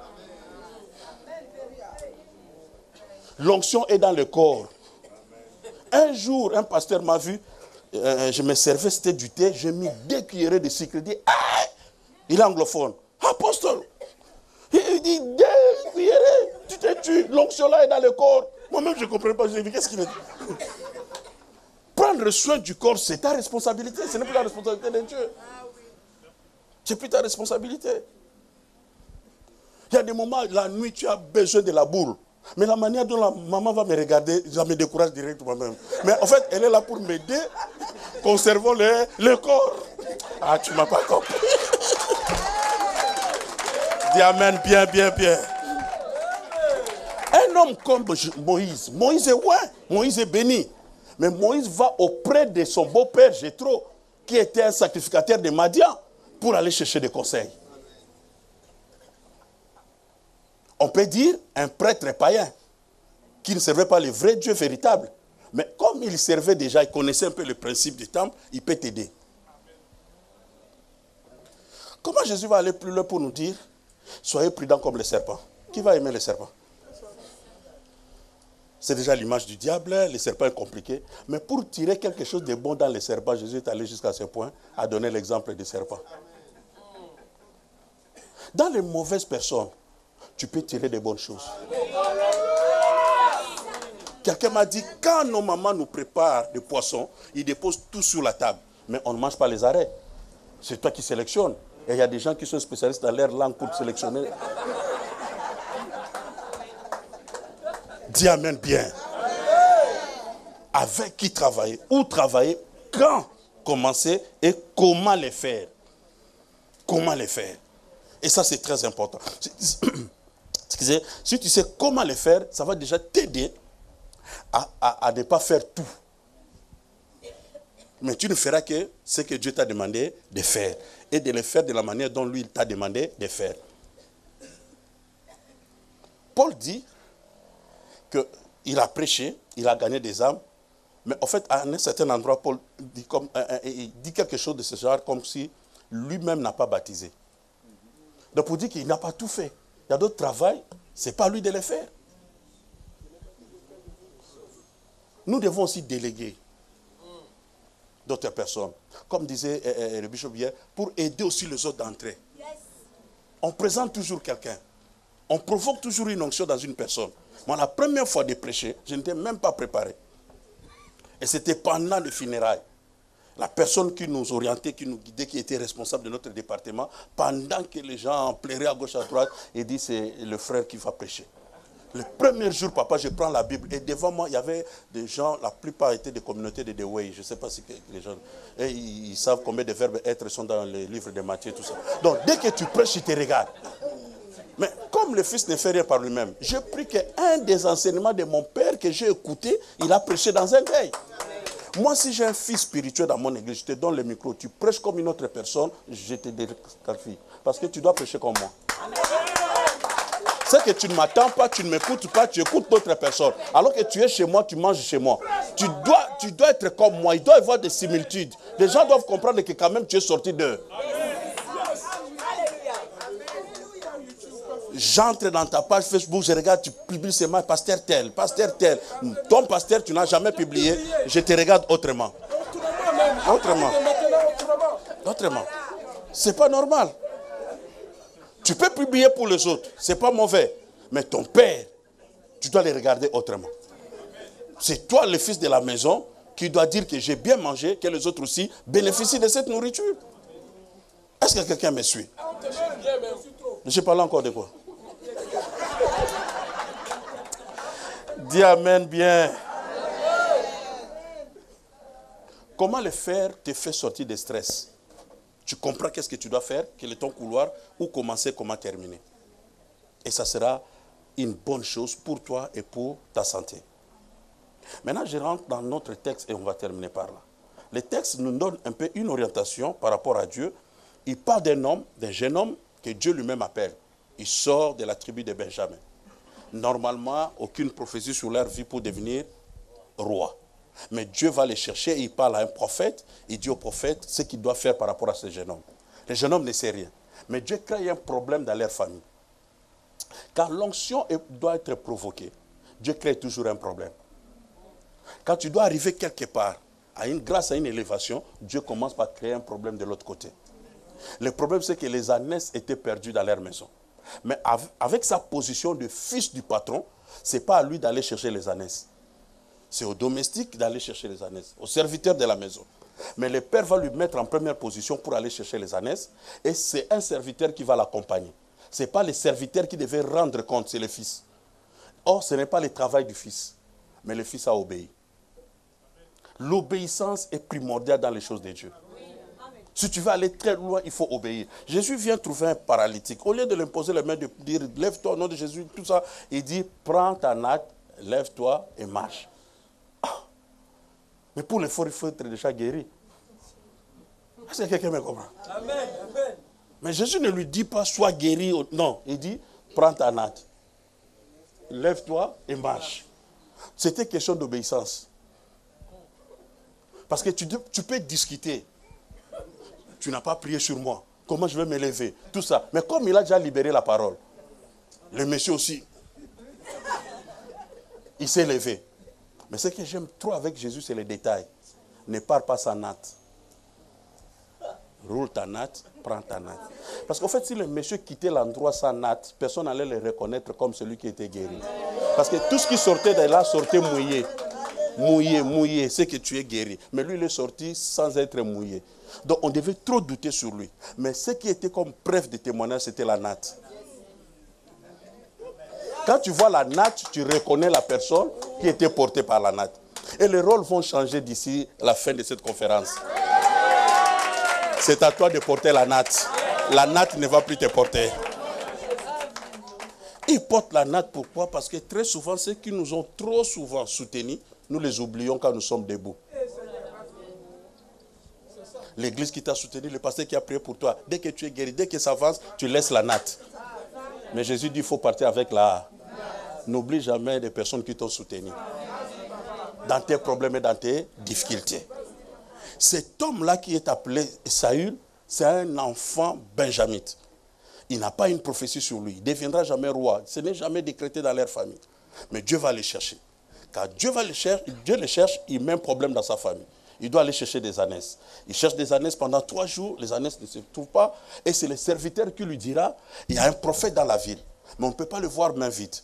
L'onction est dans le corps. Un jour, un pasteur m'a vu, je me servais, c'était du thé, j'ai mis 2 cuillerées de sucre. Il dit, ah! Il est anglophone. Apostole! Il dit, 2 cuillerées, tu te tues, l'onction là est dans le corps. Moi-même, je ne comprenais pas, j'ai dit, qu'est-ce qu'il a dit? Prendre soin du corps, c'est ta responsabilité, ce n'est plus la responsabilité de Dieu. C'est plus ta responsabilité. Il y a des moments, la nuit, tu as besoin de la boule. Mais la manière dont la maman va me regarder, ça me décourage direct moi-même. Mais en fait, elle est là pour m'aider. Conservons le corps. Ah, tu ne m'as pas compris. Dis Amen, bien, bien, bien. Un homme comme Moïse. Moïse est Moïse est béni. Mais Moïse va auprès de son beau-père Jéthro, qui était un sacrificateur de Madian, pour aller chercher des conseils. On peut dire un prêtre païen qui ne servait pas le vrai Dieu véritable. Mais comme il servait déjà, il connaissait un peu le principe du temple, il peut t'aider. Comment Jésus va aller plus loin pour nous dire, soyez prudents comme les serpents? Qui va aimer les serpents? C'est déjà l'image du diable, les serpents est compliqué. Mais pour tirer quelque chose de bon dans les serpents, Jésus est allé jusqu'à ce point à donner l'exemple des serpents. Dans les mauvaises personnes, tu peux tirer des bonnes choses. Quelqu'un m'a dit, quand nos mamans nous préparent des poissons, ils déposent tout sur la table. Mais on ne mange pas les arrêts. C'est toi qui sélectionnes. Et il y a des gens qui sont spécialistes dans leur langue pour sélectionner. Dis Amen bien. Avec qui travailler, où travailler, quand commencer et comment les faire. Comment les faire. Et ça, c'est très important. Excusez, si tu sais comment le faire, ça va déjà t'aider à ne pas faire tout. Mais tu ne feras que ce que Dieu t'a demandé de faire. Et de le faire de la manière dont lui t'a demandé de faire. Paul dit qu'il a prêché, il a gagné des âmes. Mais en fait, à un certain endroit, Paul il dit quelque chose de ce genre comme si lui-même n'a pas baptisé. Donc pour dire qu'il n'a pas tout fait. Il y a d'autres travail, ce n'est pas à lui de les faire. Nous devons aussi déléguer d'autres personnes. Comme disait le bishop hier, pour aider aussi les autres d'entrer. On présente toujours quelqu'un. On provoque toujours une onction dans une personne. Moi, la première fois de prêcher, je n'étais même pas préparé. Et c'était pendant les funérailles. La personne qui nous orientait, qui nous guidait, qui était responsable de notre département, pendant que les gens pleuraient à gauche, à droite, il dit c'est le frère qui va prêcher. Le premier jour, papa, je prends la Bible et devant moi, il y avait des gens, la plupart étaient des communautés de Dewey. Je ne sais pas si les gens... Et ils savent combien de verbes être sont dans les livres de Matthieu, tout ça. Donc, dès que tu prêches, ils te regardent. Mais comme le fils ne fait rien par lui-même, je prie qu'un des enseignements de mon père que j'ai écouté, il a prêché dans un deuil. Moi, si j'ai un fils spirituel dans mon église, je te donne le micro, tu prêches comme une autre personne, je te disqualifie. Parce que tu dois prêcher comme moi. C'est que tu ne m'attends pas, tu ne m'écoutes pas, tu écoutes d'autres personnes. Alors que tu es chez moi, tu manges chez moi. Tu dois être comme moi, il doit y avoir des similitudes. Les gens doivent comprendre que quand même tu es sorti d'eux. J'entre dans ta page Facebook, je regarde, tu publies seulement pasteur tel. Ton pasteur, tu n'as jamais publié, je te regarde autrement. Autrement. C'est pas normal. Tu peux publier pour les autres, c'est pas mauvais. Mais ton père, tu dois les regarder autrement. C'est toi le fils de la maison qui doit dire que j'ai bien mangé, que les autres aussi bénéficient de cette nourriture. Est-ce que quelqu'un me suit? Je parle encore de quoi? Dis amen bien. Comment le faire te fait sortir de stress? Tu comprends qu'est-ce que tu dois faire, quel est ton couloir, où commencer, comment terminer. Et ça sera une bonne chose pour toi et pour ta santé. Maintenant, je rentre dans notre texte et on va terminer par là. Le texte nous donne un peu une orientation par rapport à Dieu. Il parle d'un jeune homme que Dieu lui-même appelle. Il sort de la tribu de Benjamin. Normalement, aucune prophétie sur leur vie pour devenir roi. Mais Dieu va les chercher et il parle à un prophète. Il dit au prophète ce qu'il doit faire par rapport à ce jeune homme. Le jeune homme ne sait rien. Mais Dieu crée un problème dans leur famille. Car l'onction doit être provoquée. Dieu crée toujours un problème. Quand tu dois arriver quelque part, grâce à une élévation, Dieu commence par créer un problème de l'autre côté. Le problème, c'est que les ânesses étaient perdus dans leur maison. Mais avec sa position de fils du patron, ce n'est pas à lui d'aller chercher les ânesses. C'est au domestique d'aller chercher les ânesses, au serviteur de la maison. Mais le père va lui mettre en première position pour aller chercher les ânesses, et c'est un serviteur qui va l'accompagner. Ce n'est pas le serviteur qui devait rendre compte, c'est le fils. Or, ce n'est pas le travail du fils, mais le fils a obéi. L'obéissance est primordiale dans les choses de Dieu. Si tu veux aller très loin, il faut obéir. Jésus vient trouver un paralytique. Au lieu de l'imposer les mains, de dire « lève-toi au nom de Jésus », tout ça, il dit « prends ta natte, lève-toi et marche ». Mais pour le fort, il faut être déjà guéri. Est-ce que quelqu'un me comprend? Amen. Mais Jésus ne lui dit pas « sois guéri ». Non, il dit « prends ta natte, lève-toi et marche ». C'était question d'obéissance. Parce que tu peux discuter. Tu n'as pas prié sur moi. Comment je vais me lever? Tout ça. Mais comme il a déjà libéré la parole, le monsieur aussi, il s'est levé. Mais ce que j'aime trop avec Jésus, c'est les détails. Ne pars pas sans natte. Roule ta natte, prends ta natte. Parce qu'en fait, si le monsieur quittait l'endroit sans natte, personne n'allait le reconnaître comme celui qui était guéri. Parce que tout ce qui sortait de là sortait mouillé. Mouillé, c'est que tu es guéri. Mais lui, il est sorti sans être mouillé. Donc, on devait trop douter sur lui. Mais ce qui était comme preuve de témoignage, c'était la natte. Quand tu vois la natte, tu reconnais la personne qui était portée par la natte. Et les rôles vont changer d'ici la fin de cette conférence. C'est à toi de porter la natte. La natte ne va plus te porter. Ils portent la natte, pourquoi? Parce que très souvent, ceux qui nous ont trop souvent soutenus, nous les oublions quand nous sommes debout. L'église qui t'a soutenu, le pasteur qui a prié pour toi, dès que tu es guéri, dès que ça avance, tu laisses la natte. Mais Jésus dit, il faut partir avec la... N'oublie jamais les personnes qui t'ont soutenu. Dans tes problèmes et dans tes difficultés. Cet homme-là qui est appelé Saül, c'est un enfant benjamite. Il n'a pas une prophétie sur lui. Il ne deviendra jamais roi. Ce n'est jamais décrété dans leur famille. Mais Dieu va les chercher. Quand Dieu les cherche, il met un problème dans sa famille. Il doit aller chercher des ânesses. Il cherche des ânesses pendant 3 jours. Les ânesses ne se trouvent pas. Et c'est le serviteur qui lui dira, il y a un prophète dans la ville. Mais on ne peut pas le voir main vide.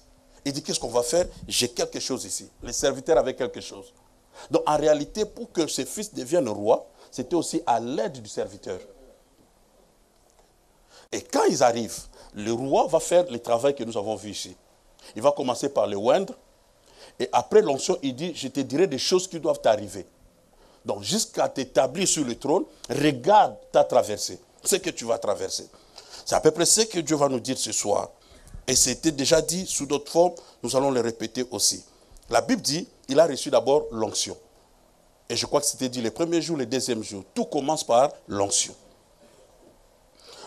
Il dit, qu'est-ce qu'on va faire? J'ai quelque chose ici. Les serviteurs avaient quelque chose. Donc en réalité, pour que ses fils deviennent rois, c'était aussi à l'aide du serviteur. Et quand ils arrivent, le roi va faire le travail que nous avons vu ici. Il va commencer par le oindre. Et après l'onction, il dit, je te dirai des choses qui doivent t'arriver. Donc jusqu'à t'établir sur le trône, regarde ta traversée. Ce que tu vas traverser. C'est à peu près ce que Dieu va nous dire ce soir. Et c'était déjà dit sous d'autres formes, nous allons le répéter aussi. La Bible dit, il a reçu d'abord l'onction. Et je crois que c'était dit le premier jour, le deuxième jour. Tout commence par l'onction.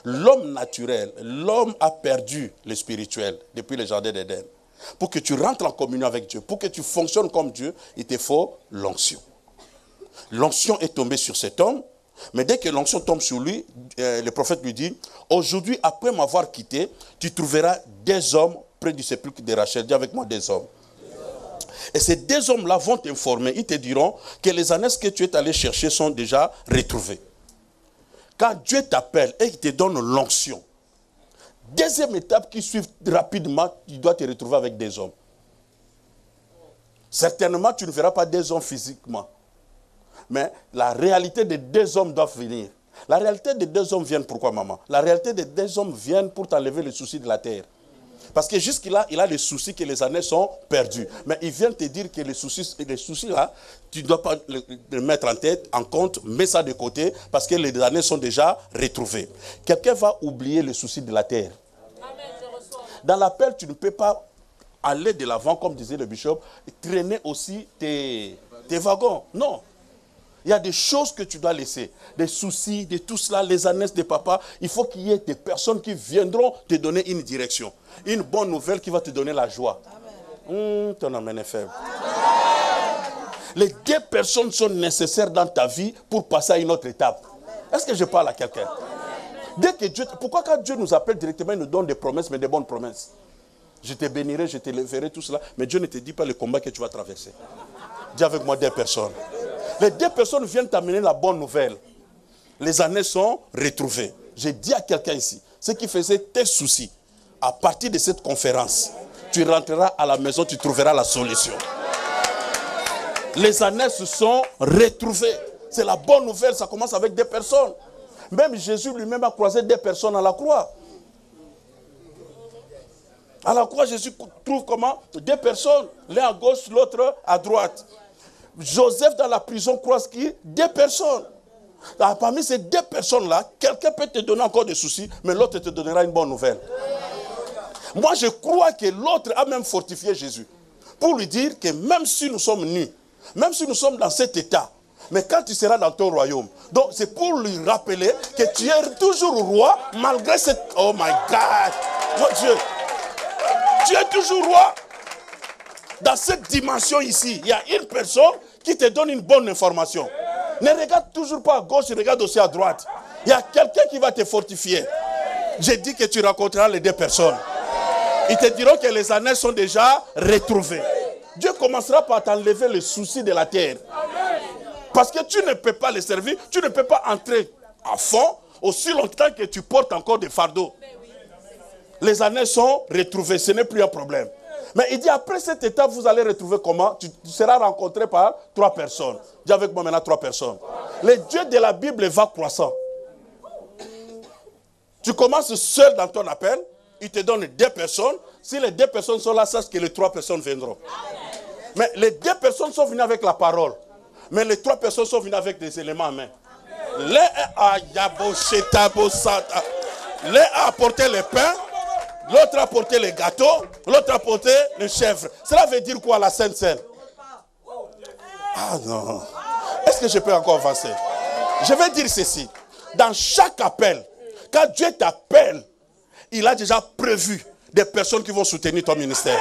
L'homme naturel, l'homme a perdu le spirituel depuis le jardin d'Éden. Pour que tu rentres en communion avec Dieu, pour que tu fonctionnes comme Dieu, il te faut l'onction. L'onction est tombée sur cet homme, mais dès que l'onction tombe sur lui, le prophète lui dit, aujourd'hui, après m'avoir quitté, tu trouveras 2 hommes près du sépulcre de Rachel. Dis avec moi 2 hommes. Et ces 2 hommes-là vont t'informer, ils te diront que les ânesses que tu es allé chercher sont déjà retrouvées. Quand Dieu t'appelle et qu'il te donne l'onction, deuxième étape qui suit rapidement, tu dois te retrouver avec 2 hommes. Certainement, tu ne verras pas 2 hommes physiquement. Mais la réalité des 2 hommes doit venir. La réalité des 2 hommes viennent pourquoi, maman? La réalité des 2 hommes viennent pour t'enlever les soucis de la terre. Parce que jusqu'il il a les soucis que les années sont perdues. Mais il vient te dire que les soucis là, tu ne dois pas les mettre en tête, en compte, mets ça de côté, parce que les années sont déjà retrouvées. Quelqu'un va oublier les soucis de la terre. Dans l'appel, tu ne peux pas aller de l'avant, comme disait le bishop, traîner aussi tes wagons. Non. Il y a des choses que tu dois laisser, des soucis, de tout cela, les ânesses de papa. Il faut qu'il y ait des personnes qui viendront te donner une direction. Une bonne nouvelle qui va te donner la joie. Ton amen est faible. Les 2 personnes sont nécessaires dans ta vie pour passer à une autre étape. Est-ce que je parle à quelqu'un? Dès que Dieu, pourquoi quand Dieu nous appelle directement, il nous donne des promesses, mais des bonnes promesses? Je te bénirai, je te leverai, tout cela. Mais Dieu ne te dit pas le combat que tu vas traverser. Dis avec moi 2 personnes. Les 2 personnes viennent t'amener la bonne nouvelle. Les années sont retrouvées. J'ai dit à quelqu'un ici, ce qui faisait tes soucis, à partir de cette conférence, tu rentreras à la maison, tu trouveras la solution. Les années se sont retrouvées. C'est la bonne nouvelle, ça commence avec 2 personnes. Même Jésus lui-même a croisé 2 personnes à la croix. À la croix, Jésus trouve comment? 2 personnes, l'un à gauche, l'autre à droite. Joseph dans la prison croise qui? 2 personnes. Alors, parmi ces 2 personnes-là, quelqu'un peut te donner encore des soucis, mais l'autre te donnera une bonne nouvelle. Moi, je crois que l'autre a même fortifié Jésus. Pour lui dire que même si nous sommes nus, même si nous sommes dans cet état, mais quand tu seras dans ton royaume, donc c'est pour lui rappeler que tu es toujours roi, malgré cette... Oh my God! Mon Dieu! Tu es toujours roi. Dans cette dimension ici, il y a une personne qui te donne une bonne information. Ne regarde toujours pas à gauche, regarde aussi à droite. Il y a quelqu'un qui va te fortifier. J'ai dit que tu rencontreras les 2 personnes. Ils te diront que les années sont déjà retrouvées. Dieu commencera par t'enlever les soucis de la terre. Parce que tu ne peux pas les servir, tu ne peux pas entrer à fond aussi longtemps que tu portes encore des fardeaux. Les années sont retrouvées, ce n'est plus un problème. Mais il dit, après cette étape, vous allez retrouver comment? Tu seras rencontré par 3 personnes. Dis avec moi maintenant 3 personnes. Le Dieu de la Bible va croissant. Tu commences seul dans ton appel, il te donne 2 personnes. Si les 2 personnes sont là, sache que les 3 personnes viendront. Mais les 2 personnes sont venues avec la parole. Mais les 3 personnes sont venues avec des éléments en main. L'un a apporté le pain. L'autre a porté les gâteaux, l'autre a porté les chèvres. Cela veut dire quoi la Sainte Seine? Ah non. Est-ce que je peux encore avancer? Je vais dire ceci. Dans chaque appel, quand Dieu t'appelle, il a déjà prévu des personnes qui vont soutenir ton ministère.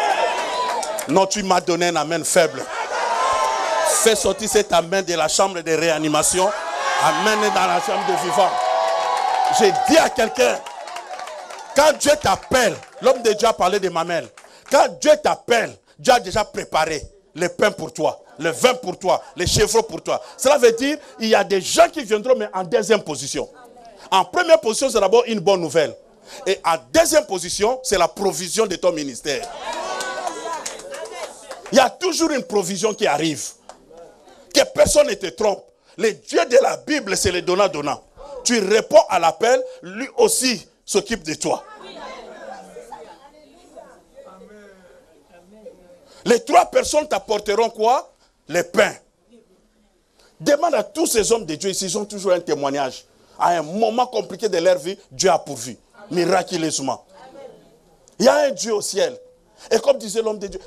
Non, tu m'as donné un amen faible. Fais sortir cette amen de la chambre de réanimation. Amène dans la chambre de vivant. J'ai dit à quelqu'un, quand Dieu t'appelle, l'homme de Dieu a parlé de mamelle. Quand Dieu t'appelle, Dieu a déjà préparé le pain pour toi, le vin pour toi, les chevreaux pour toi. Cela veut dire il y a des gens qui viendront, mais en deuxième position. En première position, c'est d'abord une bonne nouvelle. Et en deuxième position, c'est la provision de ton ministère. Il y a toujours une provision qui arrive. Que personne ne te trompe. Le Dieu de la Bible, c'est le donnant-donnant. Tu réponds à l'appel, lui aussi s'occupe de toi. Les 3 personnes t'apporteront quoi? Les pains. Demande à tous ces hommes de Dieu, ils ont toujours un témoignage. À un moment compliqué de leur vie, Dieu a pourvu. Miraculeusement. Il y a un Dieu au ciel. Et comme disait l'homme de Dieu,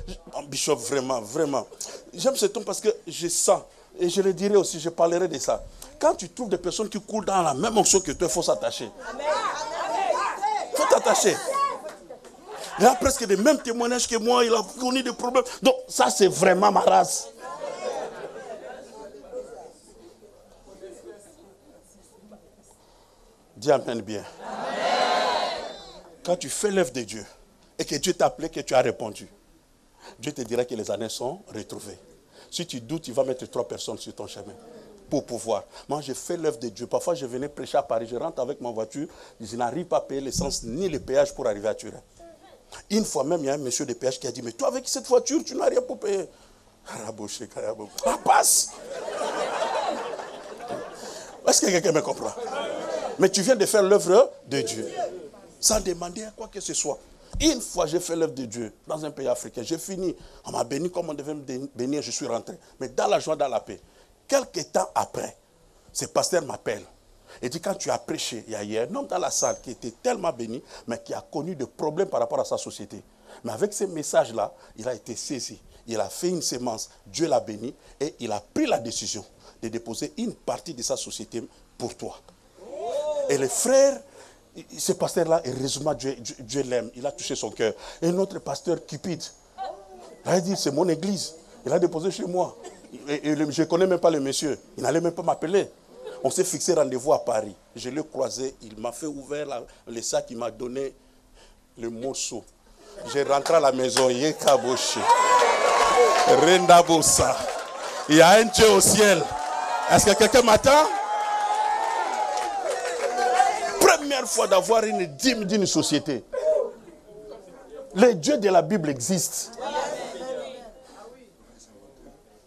Bishop, vraiment, vraiment. J'aime ce ton parce que je sens, et je le dirai aussi, je parlerai de ça. Quand tu trouves des personnes qui coulent dans la même onction que toi, il faut s'attacher. Il faut t'attacher. Il a presque les mêmes témoignages que moi, il a connu des problèmes. Donc ça, c'est vraiment ma race. Dis amen bien. Amen. Quand tu fais l'œuvre de Dieu et que Dieu t'a appelé, que tu as répondu, Dieu te dira que les années sont retrouvées. Si tu doutes, il va mettre 3 personnes sur ton chemin pour pouvoir. Moi, j'ai fait l'œuvre de Dieu. Parfois, je venais prêcher à Paris, je rentre avec ma voiture, je n'arrive pas à payer l'essence ni le péage pour arriver à Turin. Une fois même, il y a un monsieur de péage qui a dit, mais toi, avec cette voiture, tu n'as rien pour payer. Ah, passe. Est-ce que quelqu'un me comprend? Mais tu viens de faire l'œuvre de Dieu. Sans demander à quoi que ce soit. Une fois, j'ai fait l'œuvre de Dieu dans un pays africain. J'ai fini. On m'a béni comme on devait me bénir. Je suis rentré. Mais dans la joie, dans la paix. Quelques temps après, ce pasteur m'appelle. Il dit, quand tu as prêché, il y a un homme dans la salle qui était tellement béni, mais qui a connu des problèmes par rapport à sa société. Mais avec ces messages-là, il a été saisi. Il a fait une sémence. Dieu l'a béni. Et il a pris la décision de déposer une partie de sa société pour toi. Et les frères, ce pasteur-là, heureusement, Dieu l'aime. Il a touché son cœur. Et notre pasteur Cupide, il a dit, c'est mon église. Il a déposé chez moi. Et je ne connais même pas le monsieur. Il n'allait même pas m'appeler. On s'est fixé rendez-vous à Paris. Je l'ai croisé. Il m'a fait ouvrir le sac. Il m'a donné le morceau. J'ai rentré à la maison. Yekaboshi. Rendabosa. Il y a un Dieu au ciel. Est-ce que quelqu'un m'attend? Première fois d'avoir une dîme d'une société. Les dieux de la Bible existent.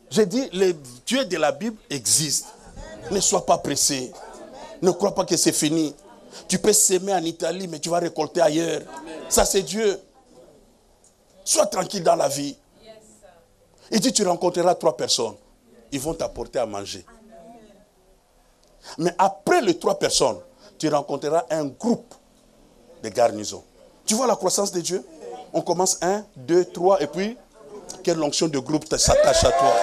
J'ai dit, les dieux de la Bible existent. Ne sois pas pressé. Ne crois pas que c'est fini. Tu peux s'aimer en Italie, mais tu vas récolter ailleurs. Ça, c'est Dieu. Sois tranquille dans la vie. Il dit, tu rencontreras 3 personnes. Ils vont t'apporter à manger. Mais après les 3 personnes, tu rencontreras un groupe de garnisons. Tu vois la croissance de Dieu? On commence 1, 2, 3, et puis, quelle l'onction de groupe s'attache à toi?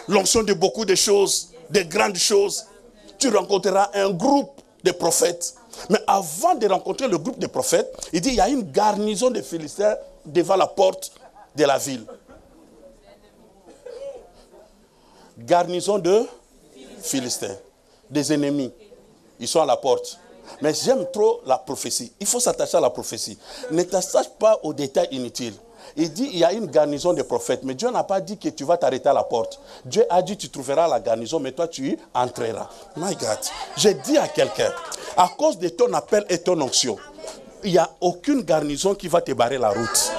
L'onction de beaucoup de choses, de grandes choses. Tu rencontreras un groupe de prophètes. Mais avant de rencontrer le groupe de prophètes, il dit, il y a une garnison de Philistins devant la porte de la ville. Garnison de Philistins. Des ennemis. Ils sont à la porte. Mais j'aime trop la prophétie. Il faut s'attacher à la prophétie. Ne t'attache pas aux détails inutiles. Il dit, il y a une garnison de prophètes. Mais Dieu n'a pas dit que tu vas t'arrêter à la porte. Dieu a dit, tu trouveras la garnison, mais toi, tu y entreras. My God. J'ai dit à quelqu'un, à cause de ton appel et ton onction, il n'y a aucune garnison qui va te barrer la route.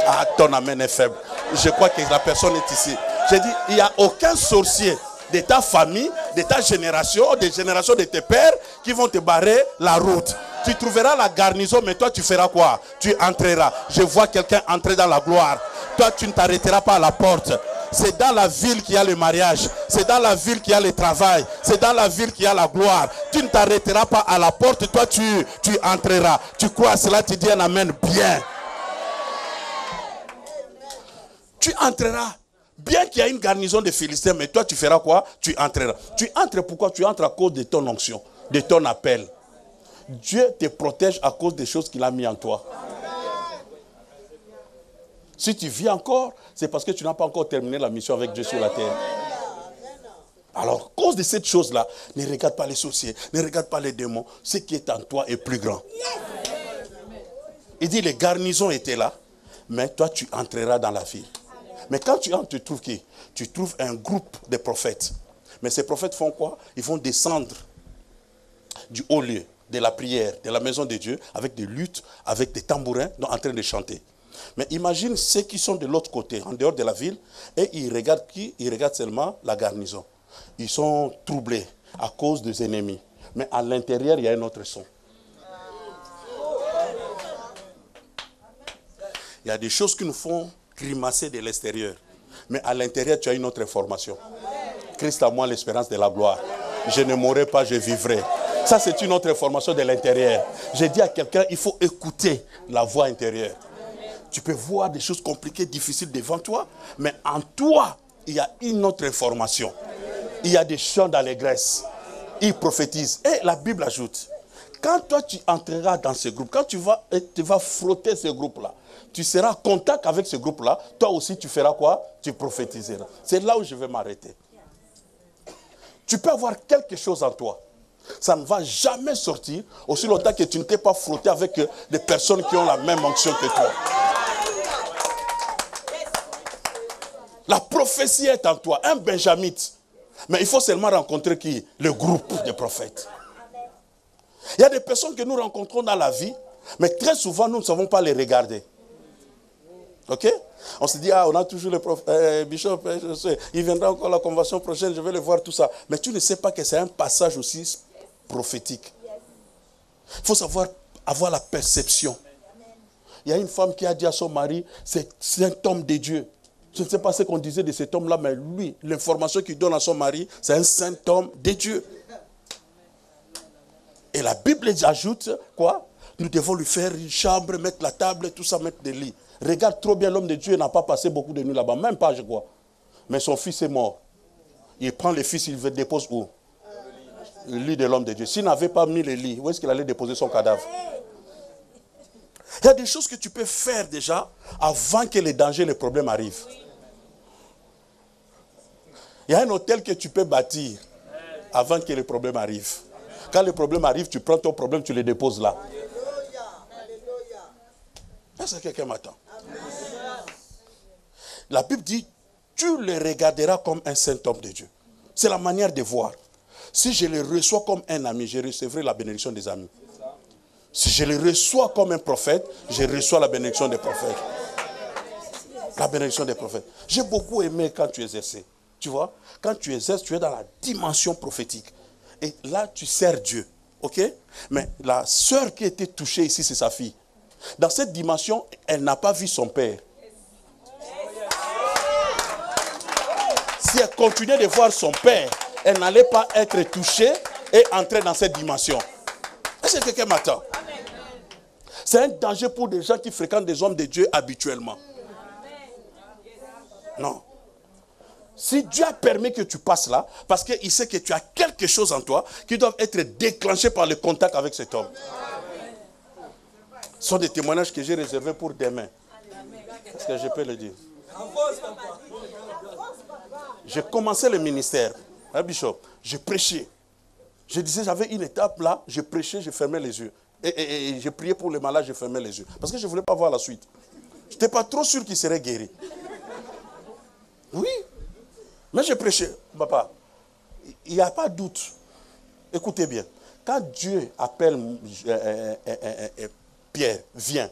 Ah, ton amen est faible. Je crois que la personne est ici. J'ai dit, il n'y a aucun sorcier de ta famille, de ta génération, des générations de tes pères qui vont te barrer la route. Tu trouveras la garnison, mais toi tu feras quoi? Tu entreras. Je vois quelqu'un entrer dans la gloire. Toi tu ne t'arrêteras pas à la porte. C'est dans la ville qu'il y a le mariage. C'est dans la ville qu'il y a le travail. C'est dans la ville qu'il y a la gloire. Tu ne t'arrêteras pas à la porte. Toi, tu entreras. Tu crois à cela, tu dis un amen bien. Tu entreras. Bien qu'il y ait une garnison de Philistins, mais toi, tu feras quoi? Tu entreras. Tu entres pourquoi? Tu entres à cause de ton onction, de ton appel. Dieu te protège à cause des choses qu'il a mis en toi. Si tu vis encore, c'est parce que tu n'as pas encore terminé la mission avec Dieu sur la terre. Alors, à cause de cette chose-là, ne regarde pas les sorciers, ne regarde pas les démons. Ce qui est en toi est plus grand. Il dit, les garnisons étaient là, mais toi, tu entreras dans la ville. Mais quand tu entres, tu trouves qui? Tu trouves un groupe de prophètes. Mais ces prophètes font quoi? Ils vont descendre du haut lieu, de la prière, de la maison de Dieu, avec des luttes, avec des tambourins, en train de chanter. Mais imagine ceux qui sont de l'autre côté, en dehors de la ville, et ils regardent qui? Ils regardent seulement la garnison. Ils sont troublés à cause des ennemis. Mais à l'intérieur, il y a un autre son. Il y a des choses qui nous font grimacer de l'extérieur. Mais à l'intérieur, tu as une autre information. Christ à moi, l'espérance de la gloire. Je ne mourrai pas, je vivrai. Ça, c'est une autre information de l'intérieur. J'ai dit à quelqu'un, il faut écouter la voix intérieure. Tu peux voir des choses compliquées, difficiles devant toi, mais en toi, il y a une autre information. Il y a des chants d'allégresse. Il prophétise. Et la Bible ajoute, quand toi tu entreras dans ce groupe, quand tu vas frotter ce groupe-là, tu seras en contact avec ce groupe-là, toi aussi tu feras quoi? Tu prophétiseras. C'est là où je vais m'arrêter. Tu peux avoir quelque chose en toi. Ça ne va jamais sortir aussi longtemps que tu ne t'es pas frotté avec des personnes qui ont la même onction que toi. La prophétie est en toi, un benjamite. Mais il faut seulement rencontrer qui? Le groupe des prophètes. Il y a des personnes que nous rencontrons dans la vie, mais très souvent nous ne savons pas les regarder. Ok? On se dit, on a toujours le prophète, Bishop, je sais, il viendra encore à la convention prochaine, je vais le voir, tout ça. Mais tu ne sais pas que c'est un passage aussi prophétique. Il faut savoir avoir la perception. Il y a une femme qui a dit à son mari, c'est un homme de Dieu. Je ne sais pas ce qu'on disait de cet homme-là, mais lui, l'information qu'il donne à son mari, c'est un saint homme de Dieu. Et la Bible ajoute, quoi? Nous devons lui faire une chambre, mettre la table, tout ça, mettre des lits. Regarde trop bien, l'homme de Dieu n'a pas passé beaucoup de nuits là-bas, même pas, je crois. Mais son fils est mort. Il prend le fils, il le dépose où? Le lit de l'homme de Dieu. S'il n'avait pas mis le lit, où est-ce qu'il allait déposer son cadavre? Il y a des choses que tu peux faire déjà avant que les dangers, les problèmes arrivent. Il y a un hôtel que tu peux bâtir avant que les problèmes arrivent. Quand les problèmes arrivent, tu prends ton problème, tu les déposes là. Est-ce que quelqu'un m'attend? La Bible dit, tu le regarderas comme un saint homme de Dieu. C'est la manière de voir. Si je le reçois comme un ami, je recevrai la bénédiction des amis. Si je le reçois comme un prophète, je reçois la bénédiction des prophètes. La bénédiction des prophètes. J'ai beaucoup aimé quand tu exerçais. Tu vois, quand tu exerces, tu es dans la dimension prophétique. Et là, tu sers Dieu. Ok? Mais la sœur qui était touchée ici, c'est sa fille. Dans cette dimension, elle n'a pas vu son père. Si elle continuait de voir son père, elle n'allait pas être touchée et entrer dans cette dimension. Est-ce que quelqu'un m'attend? C'est un danger pour des gens qui fréquentent des hommes de Dieu habituellement. Non. Si Dieu a permis que tu passes là, parce qu'il sait que tu as quelque chose en toi qui doit être déclenché par le contact avec cet homme. Ce sont des témoignages que j'ai réservés pour demain. Est-ce que je peux le dire? J'ai commencé le ministère, hein, Bishop, j'ai prêché. Je disais, j'avais une étape là, je prêchais, je fermais les yeux. Et je priais pour les malades, je fermais les yeux. Parce que je ne voulais pas voir la suite. Je n'étais pas trop sûr qu'il serait guéri. Oui. Mais je prêchais, papa. Il n'y a pas de doute. Écoutez bien. Quand Dieu appelle Pierre, viens.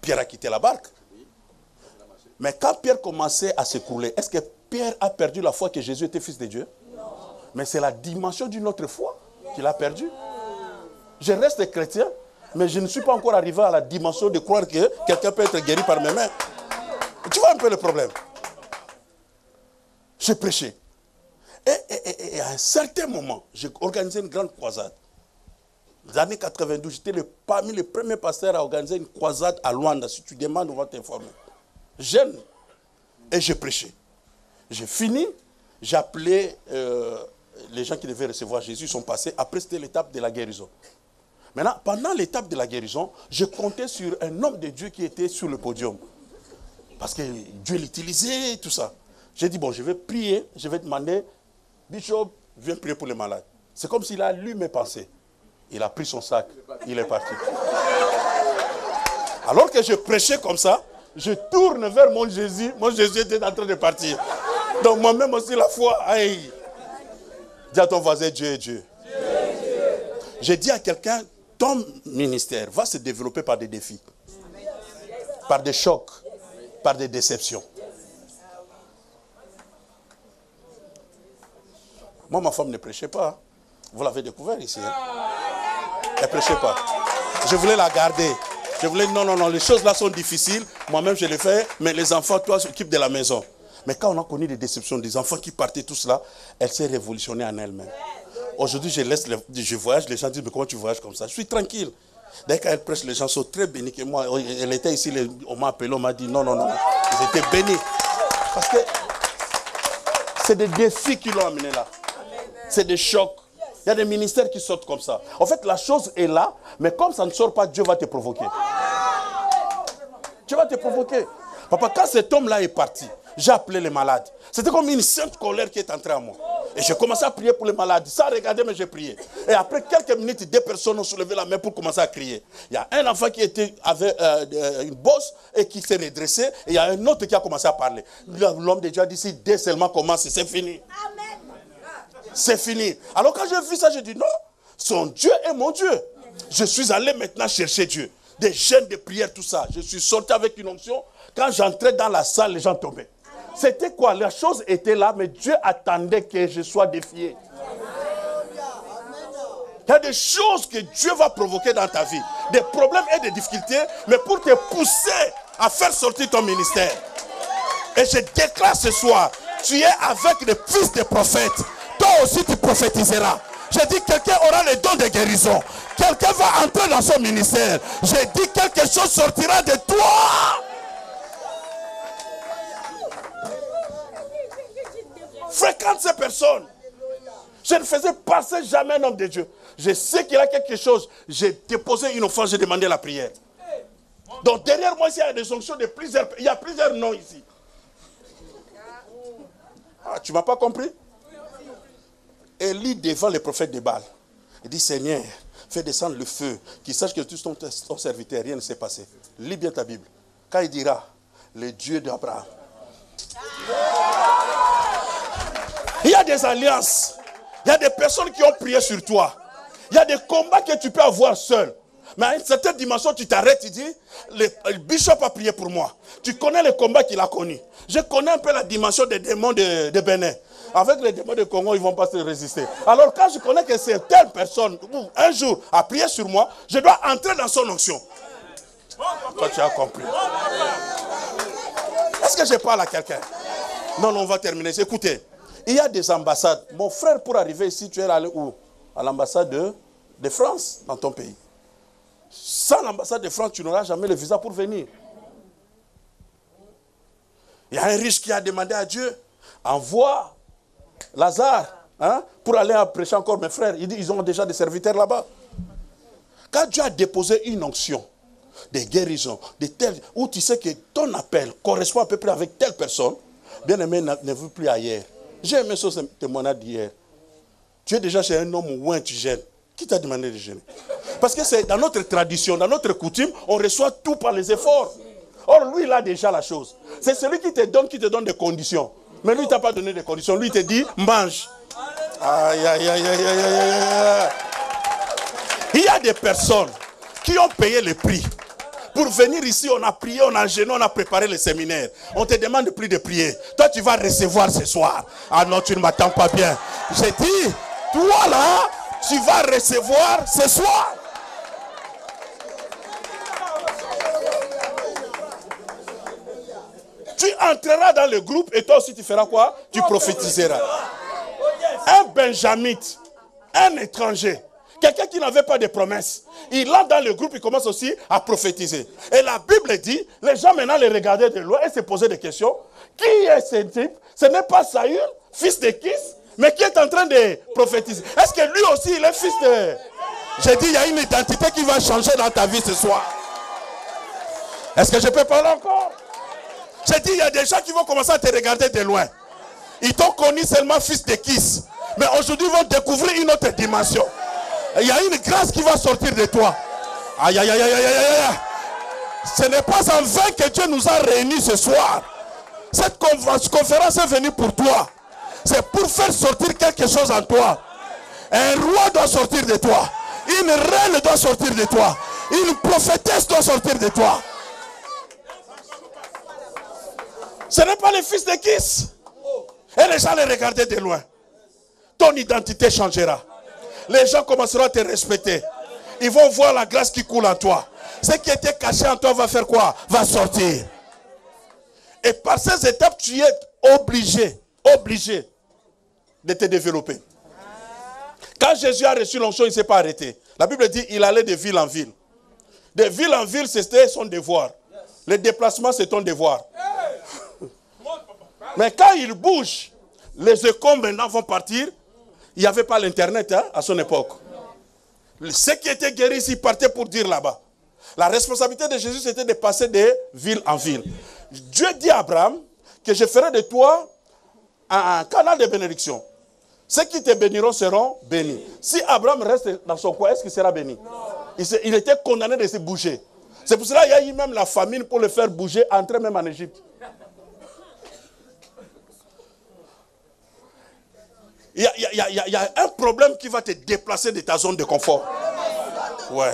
Pierre a quitté la barque. Mais quand Pierre commençait à s'écrouler, est-ce que Pierre a perdu la foi que Jésus était fils de Dieu? Non. Mais c'est la dimension d'une autre foi qu'il a perdue. Je reste chrétien, mais je ne suis pas encore arrivé à la dimension de croire que quelqu'un peut être guéri par mes mains. Tu vois un peu le problème? J'ai prêché. Et à un certain moment, j'ai organisé une grande croisade. Dans les années 92, j'étais parmi les premiers pasteurs à organiser une croisade à Luanda. Si tu demandes, on va t'informer. Jeune. Et j'ai prêché. J'ai fini. J'ai appelé les gens qui devaient recevoir Jésus. Ils sont passés. Après, c'était l'étape de la guérison. Maintenant, pendant l'étape de la guérison, je comptais sur un homme de Dieu qui était sur le podium. Parce que Dieu l'utilisait, tout ça. J'ai dit, bon, je vais prier. Je vais demander, Bishop, viens prier pour les malades. C'est comme s'il a lu mes pensées. Il a pris son sac, il est parti. Alors que je prêchais comme ça, je tourne vers mon Jésus était en train de partir. Donc moi-même aussi la foi, aïe. Dis à ton voisin, Dieu est Dieu. J'ai dit à quelqu'un, ton ministère va se développer par des défis, par des chocs, par des déceptions. Moi, ma femme ne prêchait pas. Vous l'avez découvert ici. Hein? Elle ne prêchait pas. Je voulais la garder. Je voulais, non, les choses là sont difficiles. Moi-même, je les fais, mais les enfants, toi, s'occupent de la maison. Mais quand on a connu des déceptions, des enfants qui partaient tous là, elle s'est révolutionnée en elle-même. Aujourd'hui, je voyage, les gens disent, mais comment tu voyages comme ça? Je suis tranquille. Dès qu'elle prêche, les gens sont très bénis. Que moi, elle était ici, on m'a appelé, on m'a dit, non. Ils étaient bénis. Parce que c'est des défis qui l'ont amené là. C'est des chocs. Il y a des ministères qui sortent comme ça. En fait, la chose est là, mais comme ça ne sort pas, Dieu va te provoquer. Dieu va te provoquer. Papa, quand cet homme-là est parti, j'ai appelé les malades. C'était comme une sainte colère qui est entrée en moi. Et j'ai commencé à prier pour les malades. Sans regarder, mais j'ai prié. Et après quelques minutes, 2 personnes ont soulevé la main pour commencer à crier. Il y a un enfant qui avait une bosse et qui s'est redressé. Et il y a un autre qui a commencé à parler. L'homme de Dieu a dit, si dès seulement commence, c'est fini. Amen. C'est fini. Alors quand j'ai vu ça, j'ai dit non, son Dieu est mon Dieu. Je suis allé maintenant chercher Dieu. Des jeûnes de prière, tout ça. Je suis sorti avec une onction. Quand j'entrais dans la salle, les gens tombaient. C'était quoi? La chose était là, mais Dieu attendait que je sois défié. Il y a des choses que Dieu va provoquer dans ta vie. Des problèmes et des difficultés, mais pour te pousser à faire sortir ton ministère. Et je déclare ce soir, tu es avec les fils des prophètes. Toi aussi tu prophétiseras. J'ai dit quelqu'un aura les dons de guérison. Quelqu'un va entrer dans son ministère. J'ai dit quelque chose sortira de toi. Fréquente ces personnes. Je ne faisais passer jamais un homme de Dieu. Je sais qu'il a quelque chose. J'ai déposé une offrande, j'ai demandé la prière. Donc derrière moi, il y a des onctions de plusieurs. Il y a plusieurs noms ici. Ah, tu ne m'as pas compris? Élie devant les prophètes de Baal. Il dit, Seigneur, fais descendre le feu, qu'ils sachent que tu es ton serviteur, rien ne s'est passé. Lis bien ta Bible. Quand il dira, le Dieu d'Abraham. Il y a des alliances. Il y a des personnes qui ont prié sur toi. Il y a des combats que tu peux avoir seul. Mais à une certaine dimension, tu t'arrêtes, tu dis, le bishop a prié pour moi. Tu connais le combat qu'il a connu. Je connais un peu la dimension des démons de Bénin. Avec les démons de Congo, ils ne vont pas se résister. Alors quand je connais que c'est telle personne, un jour, a prié sur moi, je dois entrer dans son onction. Toi, tu as compris. Est-ce que je parle à quelqu'un? Non, on va terminer. Écoutez, il y a des ambassades. Mon frère, pour arriver ici, tu es allé où? À l'ambassade de France, dans ton pays. Sans l'ambassade de France, tu n'auras jamais le visa pour venir. Il y a un riche qui a demandé à Dieu, envoie Lazare, pour aller prêcher encore mes frères. Il dit, ils ont déjà des serviteurs là-bas. Quand Dieu a déposé une onction, des guérisons, où tu sais que ton appel correspond à peu près avec telle personne, bien aimé ne veut plus ailleurs. J'ai aimé ce témoignage d'hier. Tu es déjà chez un homme où tu gênes. Qui t'a demandé de gêner? Parce que c'est dans notre tradition, dans notre coutume, on reçoit tout par les efforts. Or, lui, il a déjà la chose. C'est celui qui te donne des conditions. Mais lui, il ne t'a pas donné des conditions. Lui, il te dit, mange. Aïe, aïe, aïe, aïe, aïe, aïe, aïe. Il y a des personnes qui ont payé le prix. Pour venir ici, on a prié, on a gêné, on a préparé le séminaire. On te demande plus de prier. Toi, tu vas recevoir ce soir. Ah non, tu ne m'attends pas bien. J'ai dit, toi là, tu vas recevoir ce soir. Tu entreras dans le groupe et toi aussi tu feras quoi? Tu prophétiseras. Un benjamite, un étranger, quelqu'un qui n'avait pas de promesses, il entre dans le groupe, il commence aussi à prophétiser. Et la Bible dit, les gens maintenant les regardaient de loin et se posaient des questions. Qui est ce type? Ce n'est pas Saül, fils de Kis, mais qui est en train de prophétiser. Est-ce que lui aussi, il est fils de... J'ai dit, il y a une identité qui va changer dans ta vie ce soir. Est-ce que je peux parler encore? J'ai dit, il y a des gens qui vont commencer à te regarder de loin. Ils t'ont connu seulement fils de Kis. Mais aujourd'hui, ils vont découvrir une autre dimension. Il y a une grâce qui va sortir de toi. Aïe, aïe, aïe, aïe, aïe, aïe. Ce n'est pas en vain que Dieu nous a réunis ce soir. Cette conférence est venue pour toi. C'est pour faire sortir quelque chose en toi. Un roi doit sortir de toi. Une reine doit sortir de toi. Une prophétesse doit sortir de toi. Ce n'est pas les fils de Kis. Et les gens les regardaient de loin. Ton identité changera. Les gens commenceront à te respecter. Ils vont voir la grâce qui coule en toi. Ce qui était caché en toi va faire quoi? Va sortir. Et par ces étapes, tu es obligé de te développer. Quand Jésus a reçu l'onction, il ne s'est pas arrêté. La Bible dit qu'il allait de ville en ville. De ville en ville, c'était son devoir. Le déplacement, c'est ton devoir. Mais quand il bouge, les écoles maintenant vont partir. Il n'y avait pas l'internet à son époque. Ceux qui étaient guéris, ils partaient pour dire là-bas. La responsabilité de Jésus, c'était de passer de ville en ville. Dieu dit à Abraham que je ferai de toi un canal de bénédiction. Ceux qui te béniront seront bénis. Si Abraham reste dans son coin, est-ce qu'il sera béni? Il était condamné de se bouger. C'est pour cela qu'il y a eu même la famine pour le faire bouger, entrer même en Égypte. Il y a un problème qui va te déplacer de ta zone de confort. Ouais.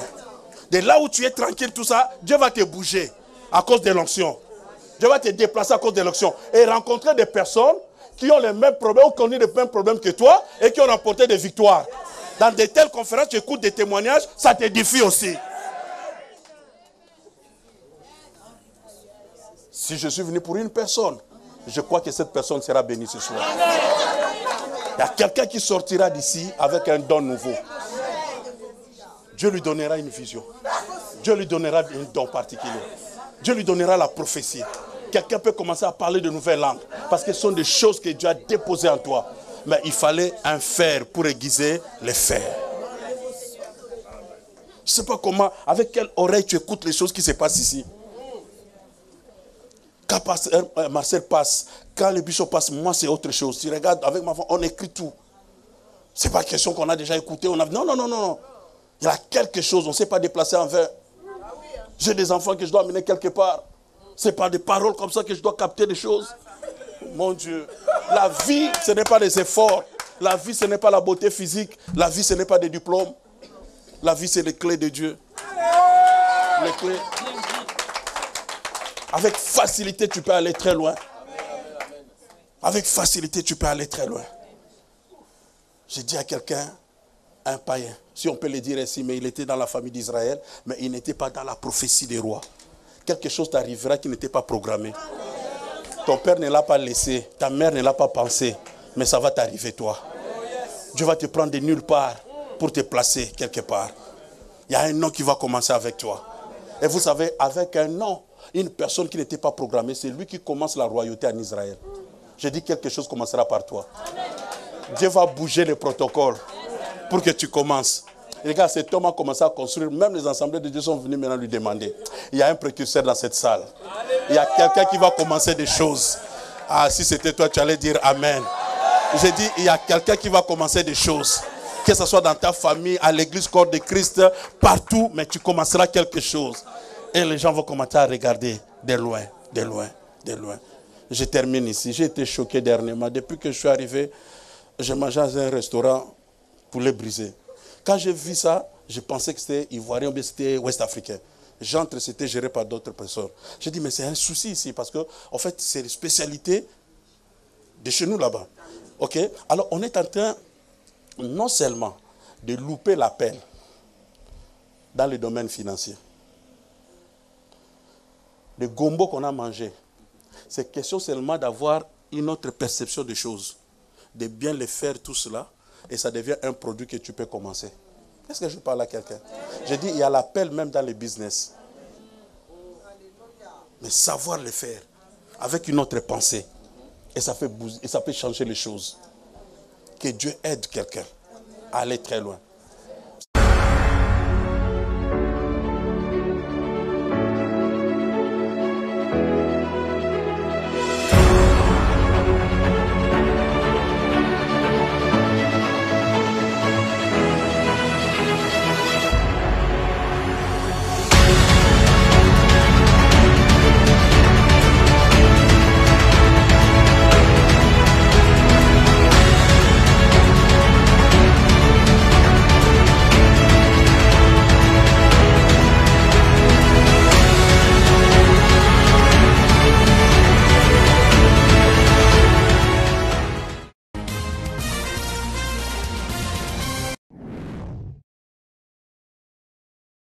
De là où tu es tranquille, tout ça, Dieu va te bouger à cause de l'onction. Dieu va te déplacer à cause de l'onction. Et rencontrer des personnes qui ont les mêmes problèmes, ou qui ont eu les mêmes problèmes que toi, et qui ont remporté des victoires. Dans de telles conférences, tu écoutes des témoignages, ça t'édifie aussi. Si je suis venu pour une personne, je crois que cette personne sera bénie ce soir. Il y a quelqu'un qui sortira d'ici avec un don nouveau. Dieu lui donnera une vision. Dieu lui donnera un don particulier. Dieu lui donnera la prophétie. Quelqu'un peut commencer à parler de nouvelles langues. Parce que ce sont des choses que Dieu a déposées en toi. Mais il fallait un fer pour aiguiser les fers. Je ne sais pas comment, avec quelle oreille tu écoutes les choses qui se passent ici. Quand Marcel passe, quand le bishop passe, moi c'est autre chose. Tu regardes avec ma femme, on écrit tout. Ce n'est pas question qu'on a déjà écouté. Non. Il y a quelque chose, on ne s'est pas déplacé en vain. J'ai des enfants que je dois amener quelque part. Ce n'est pas des paroles comme ça que je dois capter des choses. Mon Dieu. La vie, ce n'est pas des efforts. La vie, ce n'est pas la beauté physique. La vie, ce n'est pas des diplômes. La vie, c'est les clés de Dieu. Les clés. Avec facilité, tu peux aller très loin. Avec facilité, tu peux aller très loin. J'ai dit à quelqu'un, un païen, si on peut le dire ainsi, mais il était dans la famille d'Israël, mais il n'était pas dans la prophétie des rois. Quelque chose t'arrivera qui n'était pas programmé. Ton père ne l'a pas laissé, ta mère ne l'a pas pensé, mais ça va t'arriver toi. Dieu va te prendre de nulle part pour te placer quelque part. Il y a un nom qui va commencer avec toi. Et vous savez, avec un nom, une personne qui n'était pas programmée, c'est lui qui commence la royauté en Israël. Je dis quelque chose commencera par toi. Dieu va bouger les protocoles pour que tu commences. Et regarde, cet homme a commencé à construire. Même les assemblées de Dieu sont venus maintenant lui demander. Il y a un précurseur dans cette salle. Il y a quelqu'un qui va commencer des choses. Ah, si c'était toi, tu allais dire Amen. J'ai dit, il y a quelqu'un qui va commencer des choses. Que ce soit dans ta famille, à l'église corps de Christ, partout, mais tu commenceras quelque chose. Et les gens vont commencer à regarder de loin, de loin, de loin. Je termine ici. J'ai été choqué dernièrement. Depuis que je suis arrivé, je mangeais dans un restaurant poulet brisé. Quand j'ai vu ça, je pensais que c'était ivoirien ou bien c'était ouest-africain. J'entre, c'était géré par d'autres personnes. J'ai dit, mais c'est un souci ici parce que, en fait, c'est une spécialité de chez nous là-bas. OK? Alors, on est en train, non seulement de louper l'appel dans le domaine financier. Le gombo qu'on a mangé, C'est question seulement d'avoir une autre perception des choses. De bien les faire tout cela. Et ça devient un produit que tu peux commencer. Est-ce que je parle à quelqu'un? Je dis, il y a l'appel même dans les business. Mais savoir le faire avec une autre pensée. Et ça fait bouger, et ça peut changer les choses. Que Dieu aide quelqu'un à aller très loin.